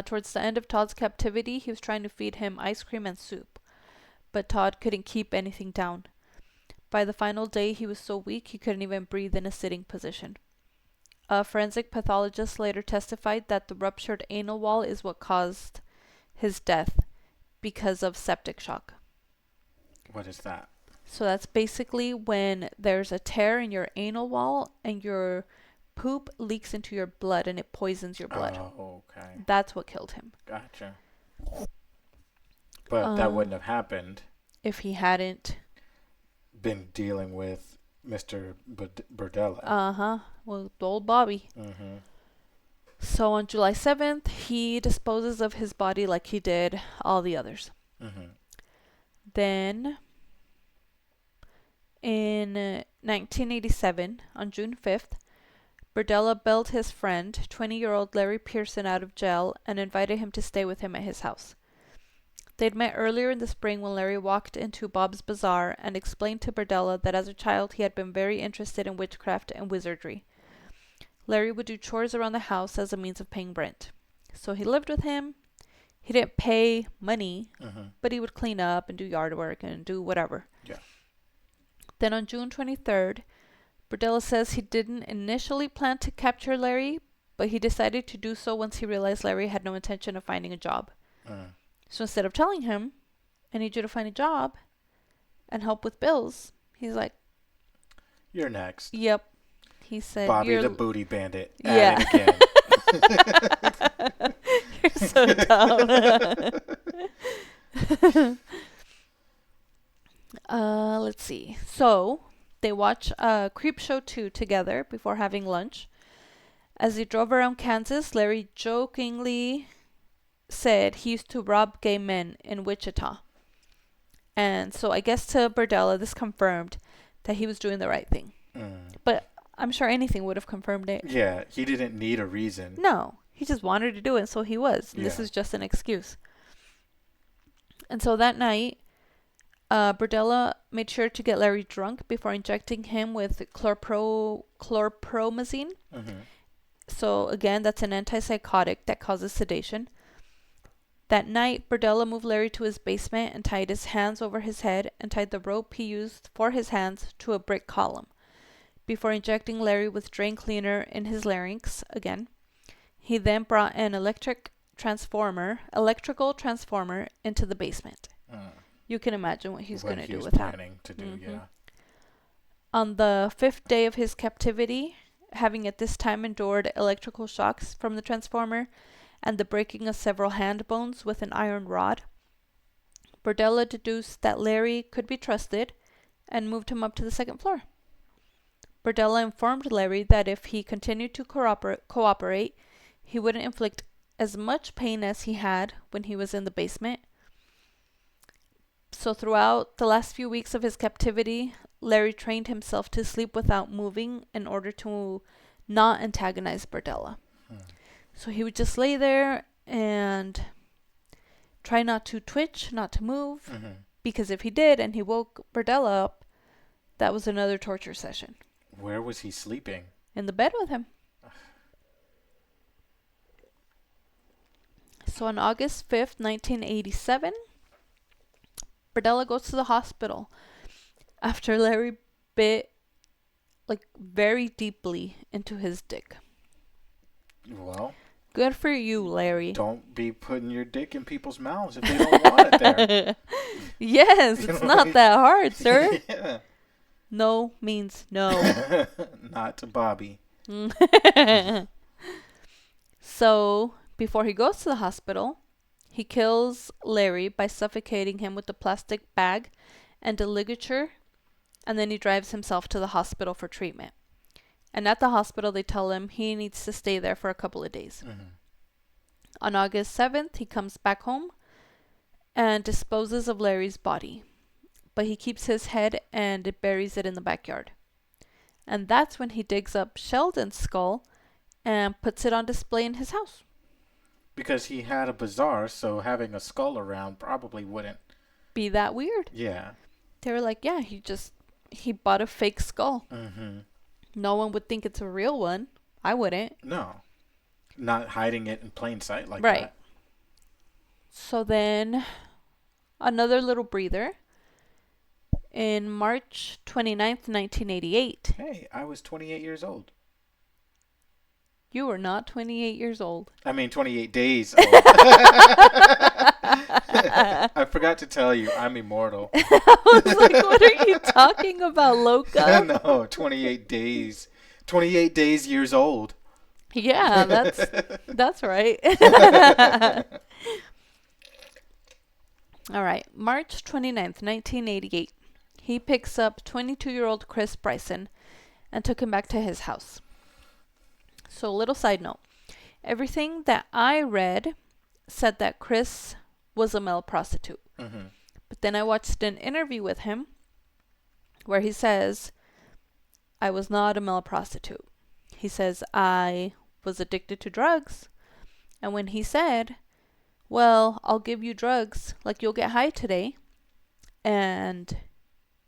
Towards the end of Todd's captivity, he was trying to feed him ice cream and soup, but Todd couldn't keep anything down. By the final day, he was so weak he couldn't even breathe in a sitting position. A forensic pathologist later testified that the ruptured anal wall is what caused his death because of septic shock. What is that? So that's basically when there's a tear in your anal wall and your poop leaks into your blood and it poisons your blood. Oh, okay. That's what killed him. Gotcha. But that wouldn't have happened if he hadn't been dealing with Mr. Berdella. Well, old Bobby. Mm-hmm. So on July 7th, he disposes of his body like he did all the others. Mm-hmm. Then, in 1987, on June 5th, Berdella bailed his friend, 20-year-old Larry Pearson, out of jail and invited him to stay with him at his house. They'd met earlier in the spring when Larry walked into Bob's Bazaar and explained to Berdella that as a child he had been very interested in witchcraft and wizardry. Larry would do chores around the house as a means of paying rent. So he lived with him. He didn't pay money, but he would clean up and do yard work and do whatever. Yeah. Then on June 23rd, Berdella says he didn't initially plan to capture Larry, but he decided to do so once he realized Larry had no intention of finding a job. So instead of telling him, I need you to find a job and help with bills, he's like, you're next. Yep. He said, Bobby the Booty Bandit. Yeah. At it again. You're so dumb. Let's see. So they watch Creepshow 2 together before having lunch. As they drove around Kansas, Larry jokingly said he used to rob gay men in Wichita. And so I guess to Berdella, this confirmed that he was doing the right thing. But I'm sure anything would have confirmed it. Yeah, he didn't need a reason. No, he just wanted to do it, so he was. Yeah. This is just an excuse. And so that night, Berdella made sure to get Larry drunk before injecting him with chlorpromazine. So again, that's an antipsychotic that causes sedation. That night, Berdella moved Larry to his basement and tied his hands over his head and tied the rope he used for his hands to a brick column. Before injecting Larry with drain cleaner in his larynx again, he then brought an electrical transformer into the basement. You can imagine what he's going to do with that. Yeah. On the 5th day of his captivity, having at this time endured electrical shocks from the transformer and the breaking of several hand bones with an iron rod, Berdella deduced that Larry could be trusted and moved him up to the second floor. Berdella informed Larry that if he continued to cooperate, he wouldn't inflict as much pain as he had when he was in the basement. So throughout the last few weeks of his captivity, Larry trained himself to sleep without moving in order to not antagonize Berdella. So he would just lay there and try not to twitch, not to move, because if he did and he woke Berdella up, that was another torture session. Where was he sleeping? In the bed with him. So on August 5th, 1987, Berdella goes to the hospital after Larry bit very deeply into his dick. Well, good for you, Larry. Don't be putting your dick in people's mouths if they don't want it there. Yes, it's not that hard, sir. Yeah. No means no. Not to Bobby. So, before he goes to the hospital, he kills Larry by suffocating him with a plastic bag and a ligature, and then he drives himself to the hospital for treatment. And at the hospital, they tell him he needs to stay there for a couple of days. On August 7th, he comes back home and disposes of Larry's body. But he keeps his head and buries it in the backyard. And that's when he digs up Sheldon's skull and puts it on display in his house. Because he had a bazaar, so having a skull around probably wouldn't be that weird. Yeah. They were like, yeah, he bought a fake skull. No one would think it's a real one. I wouldn't. No. Not hiding it in plain sight like right. that. So then, another little breather. In March 29th, 1988. Hey, I was 28 years old. You were not 28 years old. I mean, 28 days old. I forgot to tell you, I'm immortal. I was like, what are you talking about, Loca? No, 28 days. 28 days years old. Yeah, that's right. All right, March 29th, 1988. He picks up 22-year-old Chris Bryson and took him back to his house. So, little side note. Everything that I read said that Chris was a male prostitute. But then I watched an interview with him where he says, I was not a male prostitute. He says, I was addicted to drugs. And when he said, well, I'll give you drugs, like you'll get high today, and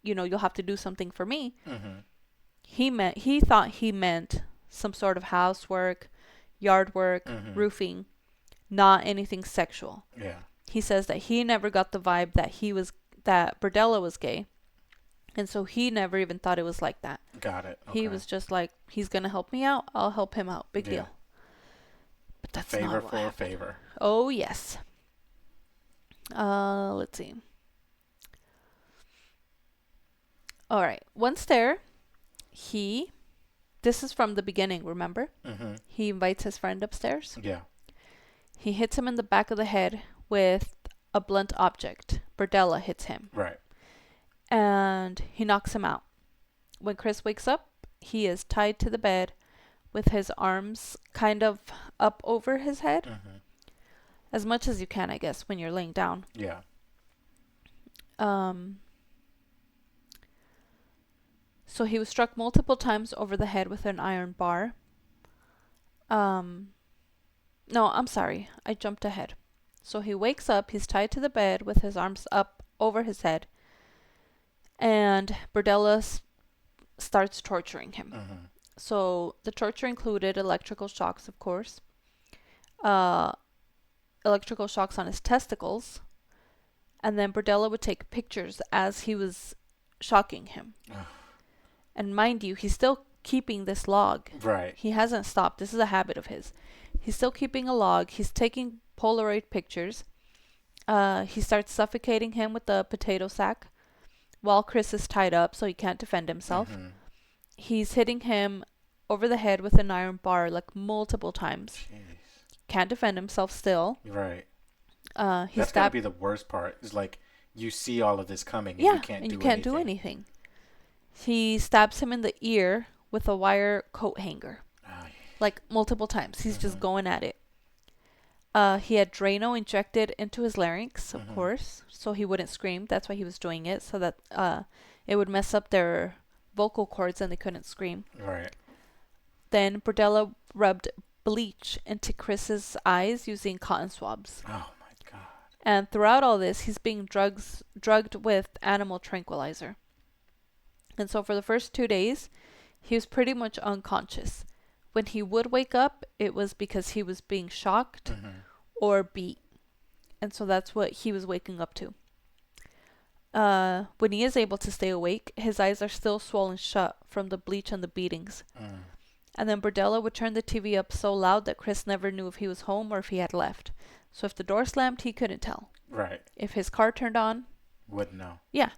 you'll have to do something for me. He thought he meant some sort of housework, yard work, roofing, not anything sexual. Yeah. He says that he never got the vibe that Berdella was gay, and so he never even thought it was like that. Got it. Okay. He was just like, he's gonna help me out, I'll help him out. Big deal. But that's favor not what for happened. a favor. Oh yes. Let's see. All right. Once there, this is from the beginning, remember? He invites his friend upstairs. Yeah. He hits him in the back of the head with a blunt object. Berdella hits him. Right. And he knocks him out. When Chris wakes up, he is tied to the bed with his arms kind of up over his head. As much as you can, I guess, when you're laying down. Yeah. So he was struck multiple times over the head with an iron bar. No, I'm sorry. I jumped ahead. So he wakes up. He's tied to the bed with his arms up over his head. And Berdella starts torturing him. So the torture included electrical shocks, of course. Electrical shocks on his testicles. And then Berdella would take pictures as he was shocking him. And mind you, he's still keeping this log. Right. He hasn't stopped. This is a habit of his. He's still keeping a log. He's taking Polaroid pictures. He starts suffocating him with the potato sack while Chris is tied up so he can't defend himself. He's hitting him over the head with an iron bar like multiple times. Jeez. Can't defend himself still. Right. That's gotta be the worst part. Is like you see all of this coming and you can't do anything. He stabs him in the ear with a wire coat hanger. Like multiple times. He's just going at it. He had Drano injected into his larynx, of course, so he wouldn't scream. That's why he was doing it, so that it would mess up their vocal cords and they couldn't scream. Right. Then Berdella rubbed bleach into Chris's eyes using cotton swabs. Oh my God. And throughout all this, he's being drugged with animal tranquilizer. And so for the first 2 days, he was pretty much unconscious. When he would wake up, it was because he was being shocked or beat. And so that's what he was waking up to. When he is able to stay awake, his eyes are still swollen shut from the bleach and the beatings. And then Berdella would turn the TV up so loud that Chris never knew if he was home or if he had left. So if the door slammed, he couldn't tell. Right. If his car turned on, wouldn't know. Yeah.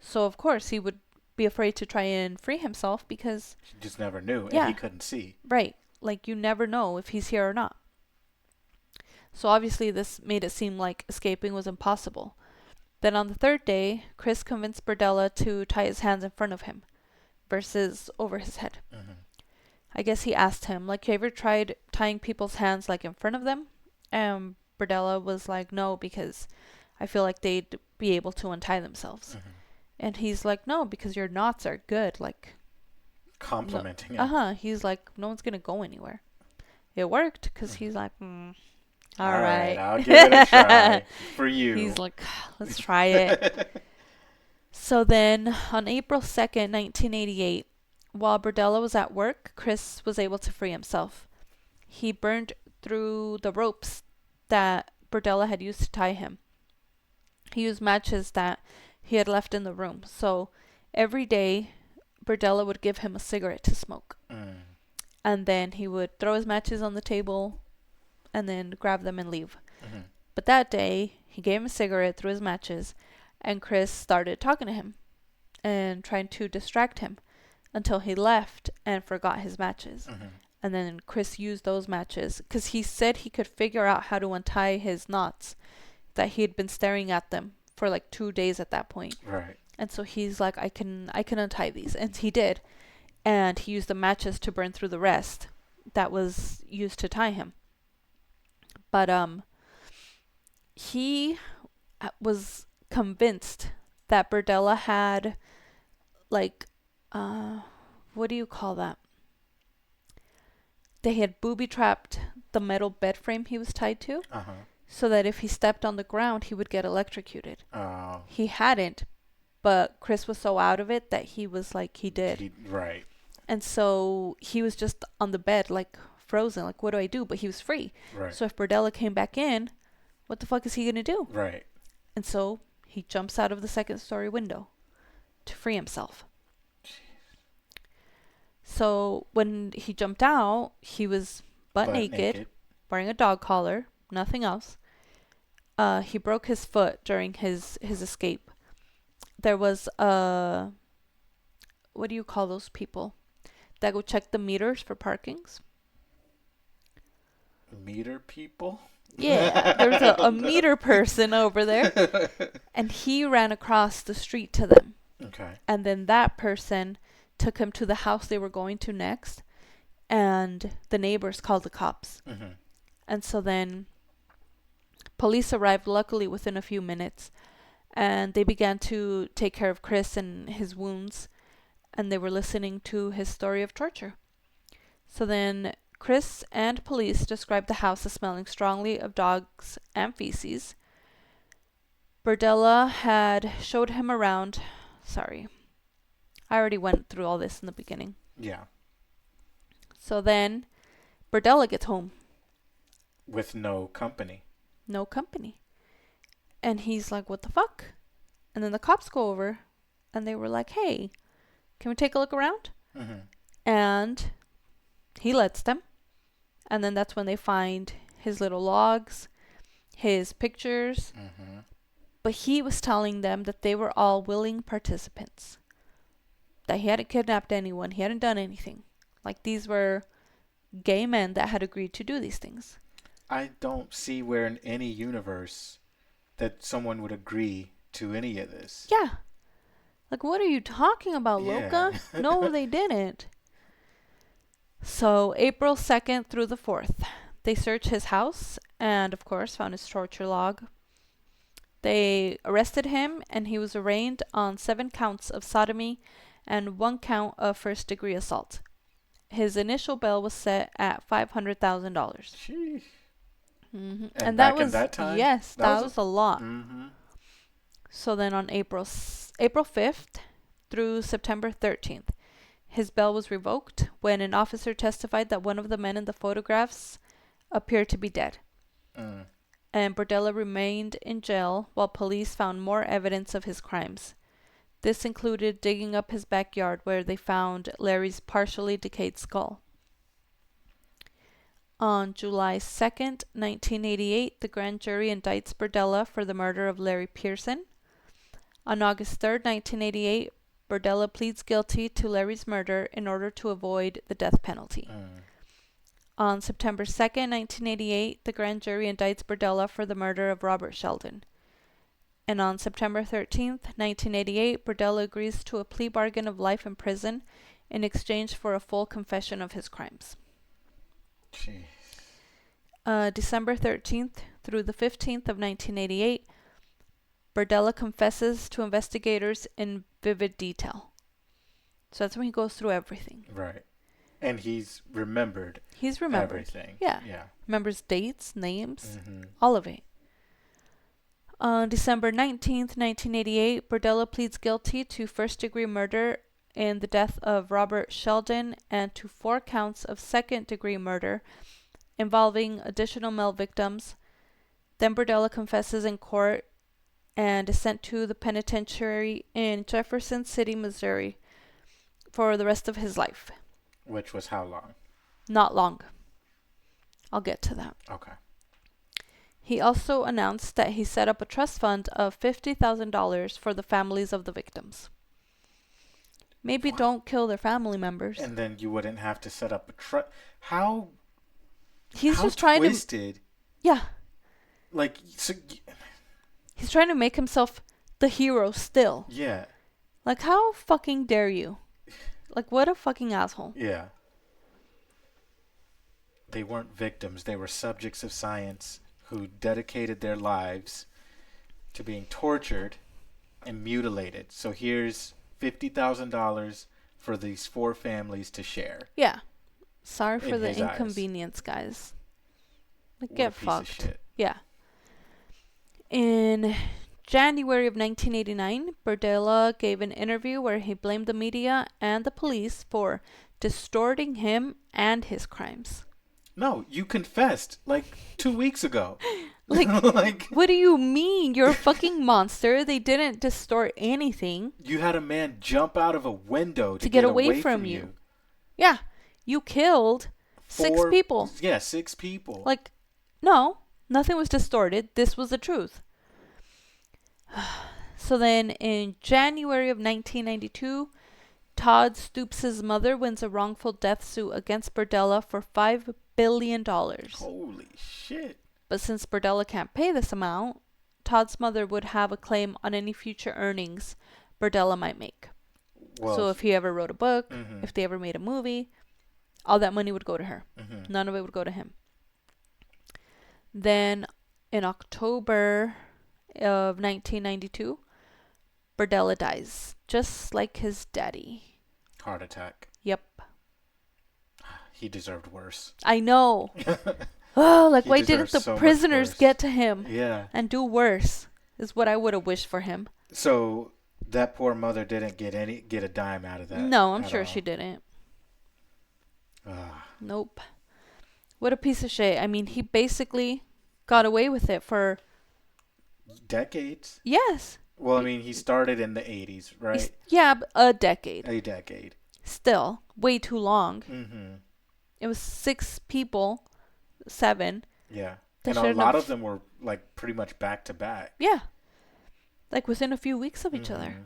So of course he would be afraid to try and free himself because He just never knew, and Yeah. he couldn't see. right, like you never know if he's here or not. So obviously this made it seem like escaping was impossible. Then on the third day, Chris convinced Berdella to tie his hands in front of him versus over his head. I guess he asked him, like, you ever tried tying people's hands like in front of them? And Berdella was like, no, because I feel like they'd be able to untie themselves. And he's like, no, because your knots are good. Like, Complimenting him. He's like, no one's going to go anywhere. It worked because he's like, all right, right. I'll give it a try for you. He's like, let's try it. So then on April 2nd, 1988, while Berdella was at work, Chris was able to free himself. He burned through the ropes that Berdella had used to tie him. He used matches that he had left in the room. So every day, Berdella would give him a cigarette to smoke. And then he would throw his matches on the table and then grab them and leave. But that day, he gave him a cigarette, threw his matches, and Chris started talking to him and trying to distract him until he left and forgot his matches. And then Chris used those matches because he said he could figure out how to untie his knots, that he had been staring at them for like 2 days at that point. Right. And so he's like, I can untie these. And he did. And he used the matches to burn through the rest that was used to tie him. But he was convinced that Berdella had, like, what do you call that? They had booby-trapped the metal bed frame he was tied to, so that if he stepped on the ground, he would get electrocuted. Oh. He hadn't, but Chris was so out of it that he was like, he did. Right. And so he was just on the bed, like, frozen, like, what do I do? But he was free. Right. So if Berdella came back in, what the fuck is he gonna do? Right. And so he jumps out of the second-story window to free himself. So when he jumped out, he was butt naked, wearing a dog collar, nothing else. He broke his foot during his escape. There was what do you call those people that go check the meters for parkings? Meter people? Yeah, there was a meter person over there, and he ran across the street to them. Okay. And then that person took him to the house they were going to next, and the neighbors called the cops. And so then police arrived, luckily within a few minutes, and they began to take care of Chris and his wounds, and they were listening to his story of torture. So then Chris and police described the house as smelling strongly of dogs and feces. Berdella had showed him around. Sorry. I already went through all this in the beginning. Yeah. So then Berdella gets home. With no company. No company. And he's like, what the fuck? And then the cops go over and they were like, hey, can we take a look around? And he lets them. And then that's when they find his little logs, his pictures. But he was telling them that they were all willing participants. That he hadn't kidnapped anyone. He hadn't done anything. Like, these were gay men that had agreed to do these things. I don't see where in any universe that someone would agree to any of this. Yeah. Like, what are you talking about, Loca? No, they didn't. So, April 2nd through the 4th, they searched his house and, of course, found his torture log. They arrested him, and he was arraigned on 7 counts of sodomy and 1 count of first-degree assault. His initial bail was set at $500,000. Sheesh. And And that back in was, that time? yes, That that was was a lot. Mm-hmm. So then on April 5th through September 13th, his bail was revoked when an officer testified that one of the men in the photographs appeared to be dead. Mm. And Berdella remained in jail while police found more evidence of his crimes. This included digging up his backyard where they found Larry's partially decayed skull. On July 2nd, 1988, the grand jury indicts Berdella for the murder of Larry Pearson. On August 3rd, 1988, Berdella pleads guilty to Larry's murder in order to avoid the death penalty. On September 2nd, 1988, the grand jury indicts Berdella for the murder of Robert Sheldon. And on September 13th, 1988, Berdella agrees to a plea bargain of life in prison in exchange for a full confession of his crimes. Jeez. December 13th through the 15th of 1988, Berdella confesses to investigators in vivid detail. So that's when he goes through everything. Right. And he's remembered. He's remembered. Everything. Yeah. Yeah. Remembers dates, names, Mm-hmm. all of it. On December 19th, 1988, Berdella pleads guilty to first-degree murder in the death of Robert Sheldon and to 4 counts of second-degree murder involving additional male victims. Then Berdella confesses in court and is sent to the penitentiary in Jefferson City, Missouri for the rest of his life. Which was how long? Not long. I'll get to that. Okay. He also announced that he set up a trust fund of $50,000 for the families of the victims. Maybe What? don't kill their family members. And then you wouldn't have to set up a trust. How? He's how just trying twisted? to. Yeah. Like, so, He's trying to make himself the hero still. yeah. Like, how fucking dare you? Like, what a fucking asshole. Yeah. They weren't victims. They were subjects of science who dedicated their lives to being tortured and mutilated. So here's $50,000 for these 4 families to share. Yeah. Sorry for In the his eyes. inconvenience, guys. Like, What get a piece fucked. of shit. Yeah. In January of 1989, Berdella gave an interview where he blamed the media and the police for distorting him and his crimes. No, you confessed like 2 weeks ago. Like, what do you mean? You're a fucking monster. They didn't distort anything. You had a man jump out of a window to get away from you. Yeah. You killed 6 people. Yeah, 6 people. Like, no, nothing was distorted. This was the truth. So then in January of 1992, Todd Stoops' mother wins a wrongful death suit against Berdella for $5 billion. Holy shit. But since Berdella can't pay this amount, Todd's mother would have a claim on any future earnings Berdella might make. Well, So if he ever wrote a book, Mhm. if they ever made a movie, all that money would go to her. Mhm. None of it would go to him. Then in October of 1992, Berdella dies, just like his daddy. Heart attack. Yep. He deserved worse. I know. Oh, like He why didn't deserves the so much prisoners worse. get to him Yeah. and do worse? Is what I would have wished for him. So that poor mother didn't get a dime out of that. No, I'm at sure all. she didn't. Ah, Nope. What a piece of shit. I mean, he basically got away with it for decades. yes. Well, I mean, he started in the 80s, right? Yeah, a decade. A decade. Still, way too long. Mm-hmm. It was 6 people, 7. Yeah. They And a shouldn't lot have- of them were like pretty much back to back. Yeah. Like within a few weeks of each other. Mhm.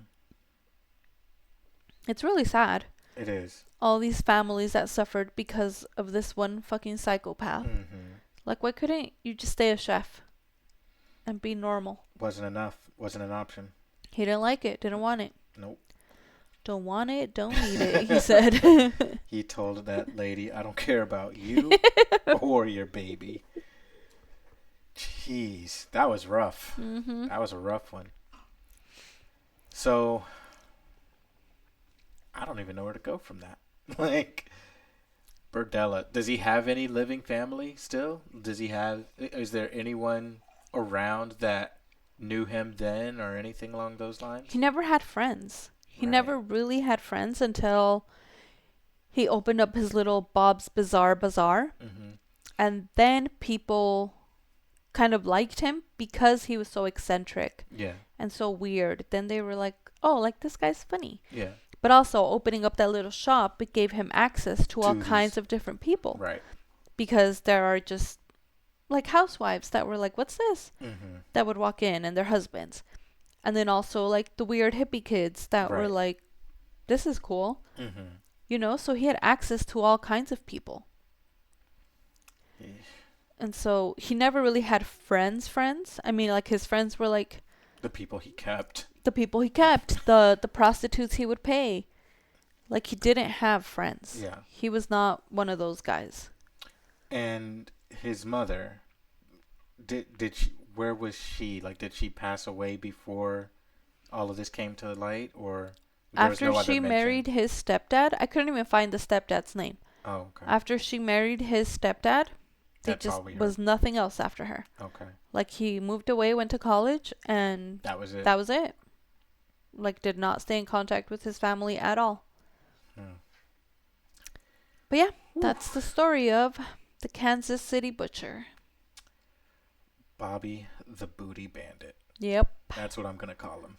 It's really sad. It is. All these families that suffered because of this one fucking psychopath. Mm-hmm. Like, why couldn't you just stay a chef and be normal? Wasn't enough. Wasn't an option. He didn't like it, didn't want it. Nope. Don't want it, don't need it, he said. He told that lady, I don't care about you or your baby. Jeez, that was rough. Mm-hmm. That was a rough one. So I don't even know where to go from that. Like Berdella, does he have any living family still? Does he have? Is there anyone around that knew him then, or anything along those He lines? never had friends. He Right. never really had friends until he opened up his little Bob's Bizarre Bazaar. Mhm. And then people kind of liked him because he was so eccentric Yeah. and so weird. Then they were like, oh, like this guy's funny. Yeah. But also opening up that little shop, it gave him access to all To kinds these. of different people Right. because there are just like housewives that were like, what's this? Mhm. That would walk in and their husbands. And then also like the weird hippie kids that were Right. like, this is cool. Mhm. So he had access to all kinds of people. Yeah. And so he never really had friends. I mean, like his friends were like The people he kept. the people he kept, the prostitutes he would pay. Like he didn't have friends. Yeah. He was not one of those guys. And his mother, did she, where was she? Like, did she pass away before all of this came to light, or there was After no other she mention? married his stepdad, I couldn't even find the stepdad's name. Oh, okay. After she married his stepdad, they That's just all we was heard. nothing else after her. Okay. Like he moved away, went to college, and That was it. that was it. Like did not stay in contact with his family at all. Hmm. But yeah, Oof. that's the story of the Kansas City Butcher. Bobby the Booty Bandit. Yep. That's what I'm gonna call him.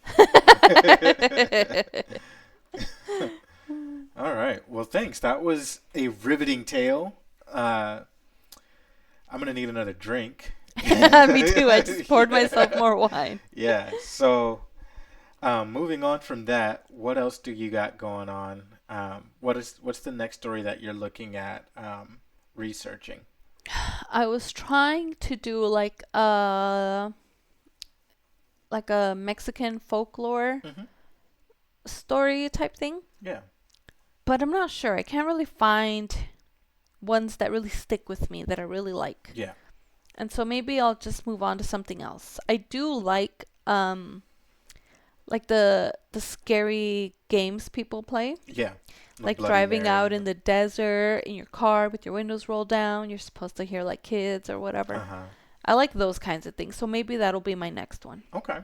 All right. Well, thanks. That was a riveting tale. I'm gonna need another drink. Me too. I just poured myself Yeah. more wine. Yeah. So, moving on from that, what else do you got going on? What's the next story that you're looking at researching? I was trying to do like a Mexican folklore Hmm. story type thing, Yeah. but I'm not sure. I can't really find ones that really stick with me that I really like. Yeah. And so maybe I'll just move on to something else. I do like the scary games people play. Yeah. The Like Bloody driving Mary out and in the desert in your car with your windows rolled down. You're supposed to hear like kids or whatever. Uh-huh. I like those kinds of things. So maybe that'll be my next one. Okay.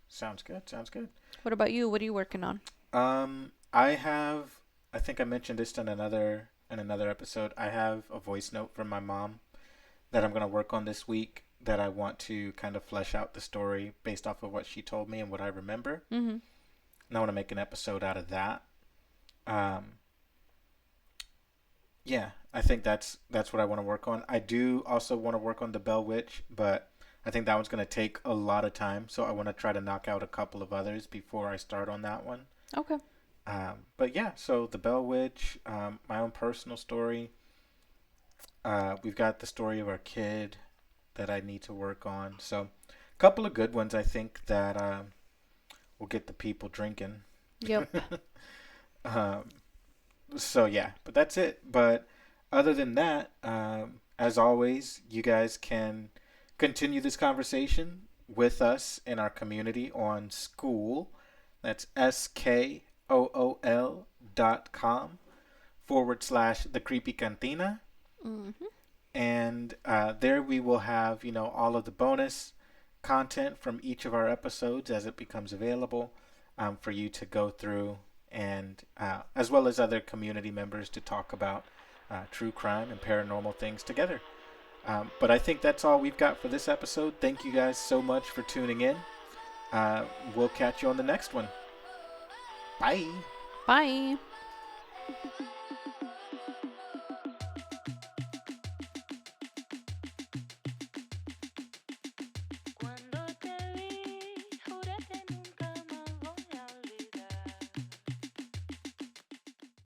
Sounds good. Sounds good. What about you? What are you working on? I think I mentioned this in another episode. I have a voice note from my mom that I'm gonna work on this week that I want to kind of flesh out the story based off of what she told me and what I remember. Mm-hmm. And I want to make an episode out of that. Um, yeah, I think that's what I want to work on. I do also want to work on the Bell Witch, but I think that one's gonna take a lot of time. So I want to try to knock out a couple of others before I start on that one. Okay. But yeah, so the Bell Witch, my own personal story. We've got the story of our kid that I need to work on. So, a couple of good ones I think that will get the people drinking. Yep. um, so yeah, but that's it. But other than that, as always, you guys can continue this conversation with us in our community on Skool. That's SKOOL.com/ the Creepy Cantina. Mm-hmm. And there we will have, all of the bonus content from each of our episodes as it becomes available for you to go through, and as well as other community members to talk about true crime and paranormal things together. But I think that's all we've got for this episode. Thank you guys so much for tuning in. We'll catch you on the next one. Bye. Bye.